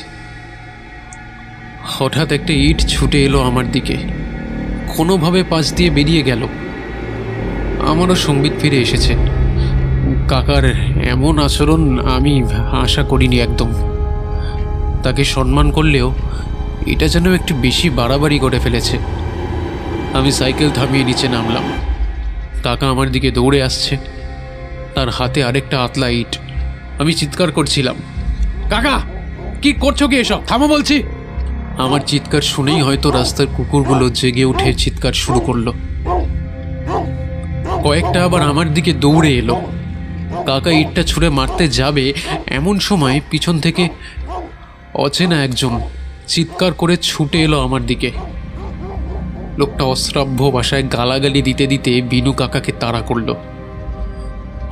হঠাৎ একটা ইট ছুটে এলো আমার দিকে, কোনোভাবে পাশ দিয়ে বেরিয়ে গেল। আমারও সংবিত ফিরে এসেছে। কাকার এমন আচরণ আমি আশা করিনি একদম। তাকে সম্মান করলেও এটা যেন একটু বেশি বাড়াবাড়ি করে ফেলেছে। আমি সাইকেল থামিয়ে নিচে নামলাম। কাকা আমার দিকে দৌড়ে আসছে, তার হাতে আরেকটা আতলা ইট। আমি চিৎকার করছিলাম, কাকা কি করছো কি এসব, থামো বলছি। আমার চিৎকার শুনেই হয়তো রাস্তার কুকুরগুলো জেগে উঠে চিৎকার শুরু করলো। কয়েকটা আবার আমার দিকে দৌড়ে এলো। কাকা ইটটা ছুঁড়ে মারতে যাবে এমন সময় পিছন থেকে অচেনা একজন চিৎকার করে ছুটে এলো আমার দিকে। লোকটা অশ্রাব্য ভাষায় গালাগালি দিতে দিতে বিনু কাকাকে তাড়া করলো।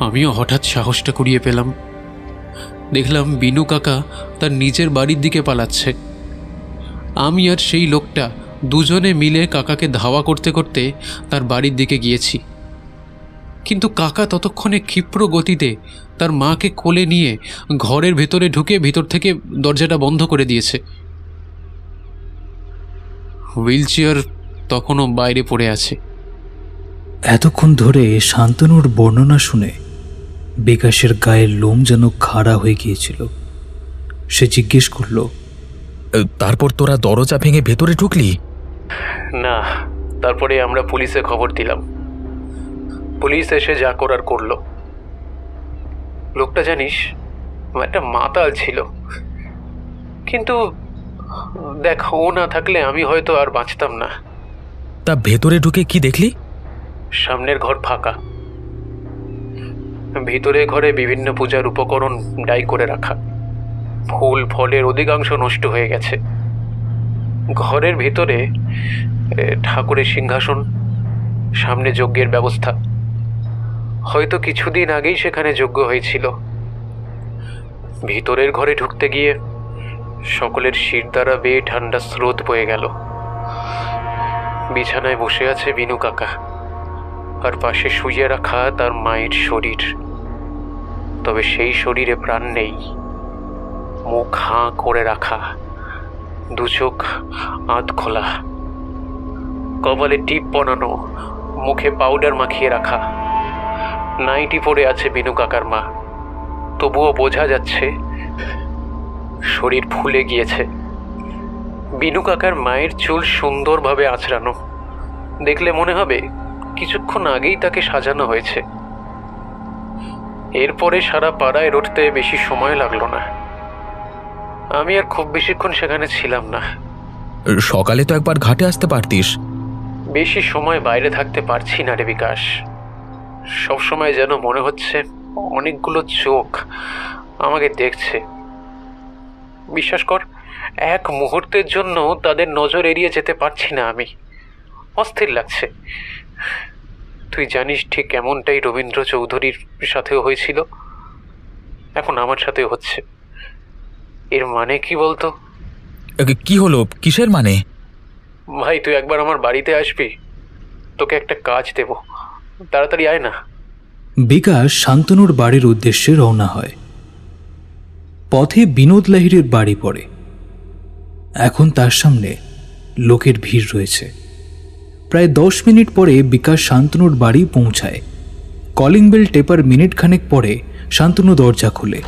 আমিও হঠাৎ সাহসটা কুড়িয়ে পেলাম। দেখলাম বিনু কাকা তার নিজের বাড়ির দিকে পালাচ্ছে। আমি আর সেই লোকটা দুজনে মিলে কাকাকে ধাওয়া করতে করতে তার বাড়ির দিকে গিয়েছি। কিন্তু কাকা ততক্ষণে ক্ষিপ্র গতিতে তার মাকে কোলে নিয়ে ঘরের ভেতরে ঢুকে ভিতর থেকে দরজাটা বন্ধ করে দিয়েছে। হুইল চেয়ার তখনও বাইরে পড়ে আছে। এতক্ষণ ধরে শান্তনুর বর্ণনা শুনে বিকাশের গায়ের লোম যেন খাড়া হয়ে গিয়েছিল। সে জিজ্ঞেস করল, তারপর তোরা দরজা ভেঙে ভেতরে ঢুকলি? না, তারপরে আমরা পুলিশে খবর দিলাম। পুলিশ এসে যা করার করলো। লোকটা জানিস একটা মাতাল ছিল, কিন্তু দেখ ও না থাকলে আমি হয়তো আর বাঁচতাম না। তা ভেতরে ঢুকে কি দেখলি? সামনের ঘর ফাঁকা, ভিতরে ঘরে বিভিন্ন পূজার উপকরণ ডাই করে রাখা। ফুল ফলের অধিকাংশ নষ্ট হয়ে গেছে। ঘরের ভিতরে ঠাকুরের সিংহাসন, সামনে যজ্ঞের ব্যবস্থা। হয়তো কিছুদিন আগেই সেখানে যজ্ঞ হয়েছিল। ভিতরের ঘরে ঢুকতে গিয়ে সকলের শির দ্বারা বেয়ে ঠান্ডা স্রোত বয়ে গেল। বিছানায় বসে আছে বিনু কাকা, আর পাশে শুয়ে রাখা তার মায়ের শরীর। তবে সেই শরীরে প্রাণ নেই। মুখ হাঁ করে রাখা, দু চোখ আধ খোলা, কপালে টিপ বানানো, মুখে পাউডার মাখিয়ে রাখা। নাইটি পরে আছে বিনু কাকার মা, তবুও বোঝা যাচ্ছে শরীর ফুলে গিয়েছে। বিনু কাকার মায়ের চুল সুন্দরভাবে আঁচড়ানো, দেখলে মনে হবে কিছুক্ষণ আগেই তাকে সাজানো হয়েছে। এরপরে সারা পাড়ায় রটতে বেশি সময় লাগলো না। আমি আর খুব বেশিক্ষণ সেখানে ছিলাম না। সকালে তো একবার ঘাটে আসতে পারতিস। বেশি সময় বাইরে থাকতে পারছি না রে বিকাশ। সবসময় যেন মনে হচ্ছে অনেকগুলো চোখ আমাকে দেখছে। বিশ্বাস কর, এক মুহূর্তের জন্য তাদের নজর এড়িয়ে যেতে পারছি না আমি। অস্থির লাগছে। তুই জানিস ঠিক এমনটাই রবীন্দ্র চৌধুরীর সাথেও হয়েছিল, এখন আমার সাথেও হচ্ছে। এর মানে কি বলতো? কি হলো? কিসের মানে? ভাই, তুই একবার আমার বাড়িতে আসবি, তোকে একটা কাজ দেব, তাড়াতাড়ি আয় না। বিকাশ শান্তনুর বাড়ির উদ্দেশ্যে রওনা হয়। পথে বিনোদ লাহিড়ীর বাড়ি পড়ে। এখন তার সামনে লোকের ভিড় রয়েছে। প্রায় 10 মিনিট পরে বিকাশ শান্তনুর বাড়ি পৌঁছায়। কলিং বেল টেপার মিনিট খানেক পরে শান্তনু দরজা খুলে।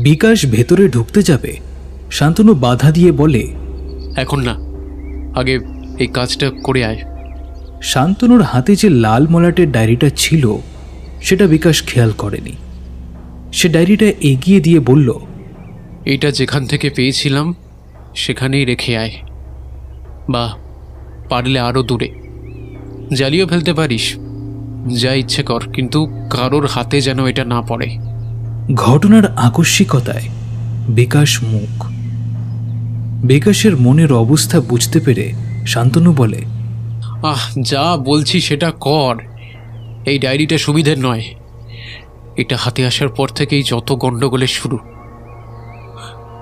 বিকাশ ভেতরে ঢুকতে যাবে, শান্তনু বাধা দিয়ে বলে, এখন না, আগে এই কাজটা করে আয়। শান্তনুর হাতে যে লাল মলাটের ডায়েরিটা ছিল সেটা বিকাশ খেয়াল করেনি। সে ডায়েরিটা এগিয়ে দিয়ে বলল, এইটা যেখান থেকে পেয়েছিলাম সেখানেই রেখে আয়, বা পারলে আরও দূরে জ্বালিয়ে ফেলতে পারিস, যা ইচ্ছে কর, কিন্তু কারোর হাতে যেন এটা না পড়ে। ঘটনার আকস্মিকতায় বিকাশ মুখ। বিকাশের মনের অবস্থা বুঝতে পেরে শান্তনু বলে, যা বলছি সেটা কর। এই ডায়েরিটা সুবিধের নয়, এটা হাতে আসার পর থেকেই যত গন্ডগোলের শুরু।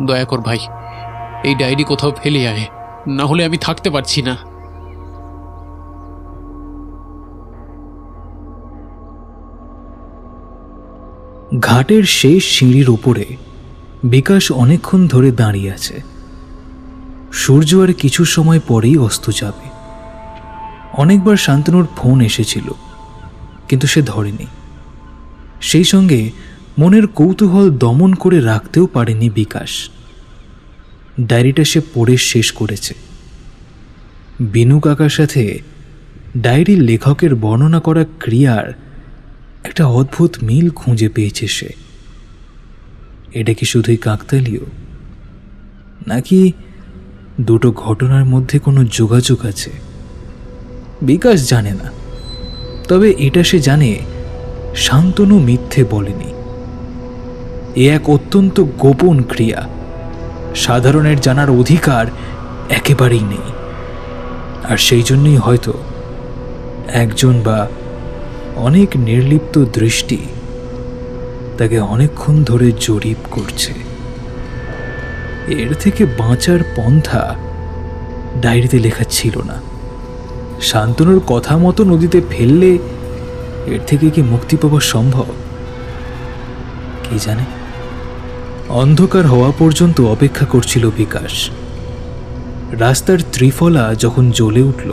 দয়া কর ভাই, এই ডায়েরি কোথাও ফেলে আয়, না হলে আমি থাকতে পারছি না। ঘাটের শেষ সিঁড়ির উপরে বিকাশ অনেকক্ষণ ধরে দাঁড়িয়ে আছে। সূর্য আর কিছু সময় পরেই অস্ত যাবে। অনেকবার শান্তনুর ফোন এসেছিল, কিন্তু সে ধরেনি। সেই সঙ্গে মনের কৌতূহল দমন করে রাখতেও পারেনি বিকাশ। ডায়েরিটা সে পড়ে শেষ করেছে। বিনু কাকার সাথে ডায়েরির লেখকের বর্ণনা করা ক্রিয়ার একটা অদ্ভুত মিল খুঁজে পেয়েছে সে। এটা কি শুধুই কাকতালীয়, নাকি দুটো ঘটনার মধ্যে কোনো যোগাযোগ আছে? বিকাশ জানে না, তবে এটা সে জানে, শান্তনু মিথ্যে বলেনি। এ এক অত্যন্ত গোপন ক্রিয়া, সাধারণের জানার অধিকার একেবারেই নেই। আর সেই জন্যই হয়তো একজন বা অনেক নির্লিপ্ত দৃষ্টি তাকে অনেকক্ষণ ধরে জরিপ করছে। এর থেকে বাঁচার পন্থা ডায়েরিতে লেখা ছিল না। শান্তনুর কথা মতো নদীতে ফেললে এর থেকে কি মুক্তি পাওয়া সম্ভব? কে জানে। অন্ধকার হওয়া পর্যন্ত অপেক্ষা করছিল বিকাশ। রাস্তার ত্রিফলা যখন জ্বলে উঠল,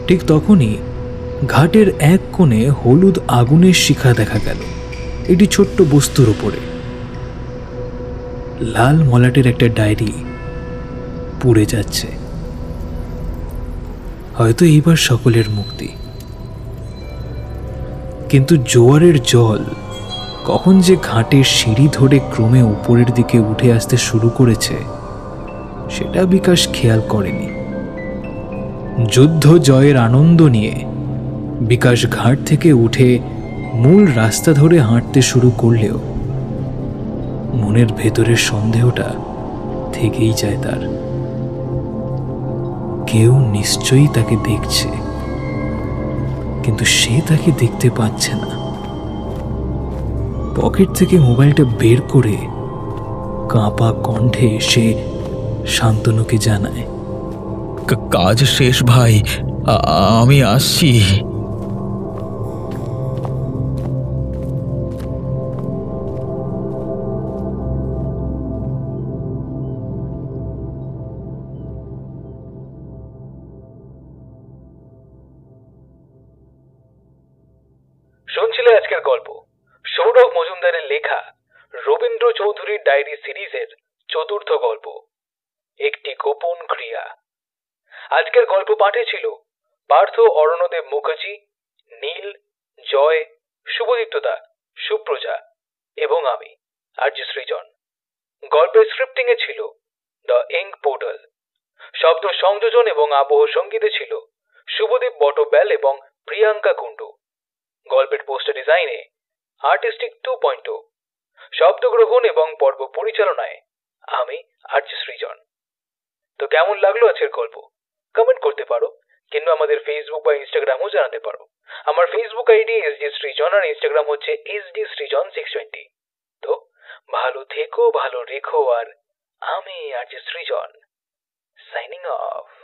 ঠিক তখনই ঘাটের এক কোণে হলুদ আগুনের শিখা দেখা গেল একটি ছোট্ট বস্তুর উপরে। লাল মলাটের একটা ডায়েরি পুড়ে যাচ্ছে। হয়তো এইবার সকলের মুক্তি। কিন্তু জোয়ারের জল কখন যে ঘাটের সিঁড়ি ধরে ক্রমে উপরের দিকে উঠে আসতে শুরু করেছে সেটা বিকাশ খেয়াল করেনি। যুদ্ধ জয়ের আনন্দ নিয়ে বিকাশ ঘাট থেকে উঠে মূল রাস্তা ধরে হাঁটতে শুরু করলেও মনের ভেতরের সন্দেহটা থেকেই যায় তার। কেউ নিশ্চয়ই তাকে দেখছে, কিন্তু সে তাকে দেখতে পাচ্ছে না। পকেট থেকে মোবাইলটা বের করে কাঁপা কণ্ঠে সে শান্তনুকে জানায়, কাজ শেষ ভাই, আমি আসছি। শুনছিলে আজকের গল্প সৌরভ মজুমদারের লেখা রবীন্দ্র চৌধুরীর ডায়েরি সিরিজের চতুর্থ গল্প, একটি গোপন ক্রিয়া। আজকের গল্প পাঠে ছিল পার্থ অরণ্যদেব মুখার্জি, নীল, জয়, শুভদীপ্ত দা, সুপ্রজা এবং আমি আরজি সৃজন। গল্পের স্ক্রিপ্টিং এ ছিল দ্য ইঙ্ক পোর্টাল। শব্দ সংযোজন এবং আবহ সঙ্গীতে ছিল শুভদীপ বটব্যাল এবং প্রিয়াঙ্কা কুণ্ডু। গল্পের পোস্টার ডিজাইনে আর্টিস্টিক 2.0, শব্দগ্রহণ এবং পর্ব পরিচালনায় আমি আরজে সৃজন। তো কেমন লাগলো আজকের গল্প কমেন্ট করতে পারো, কিংবা আমাদের ফেসবুক বা ইনস্টাগ্রামও জানাতে পারো। আমার ফেসবুক আইডি এসডি সৃজন আর ইনস্টাগ্রাম হচ্ছে এসডি সৃজন 620। তো ভালো থেকো, ভালো রেখো, আর আমি আরজে সৃজন সাইনিং অফ।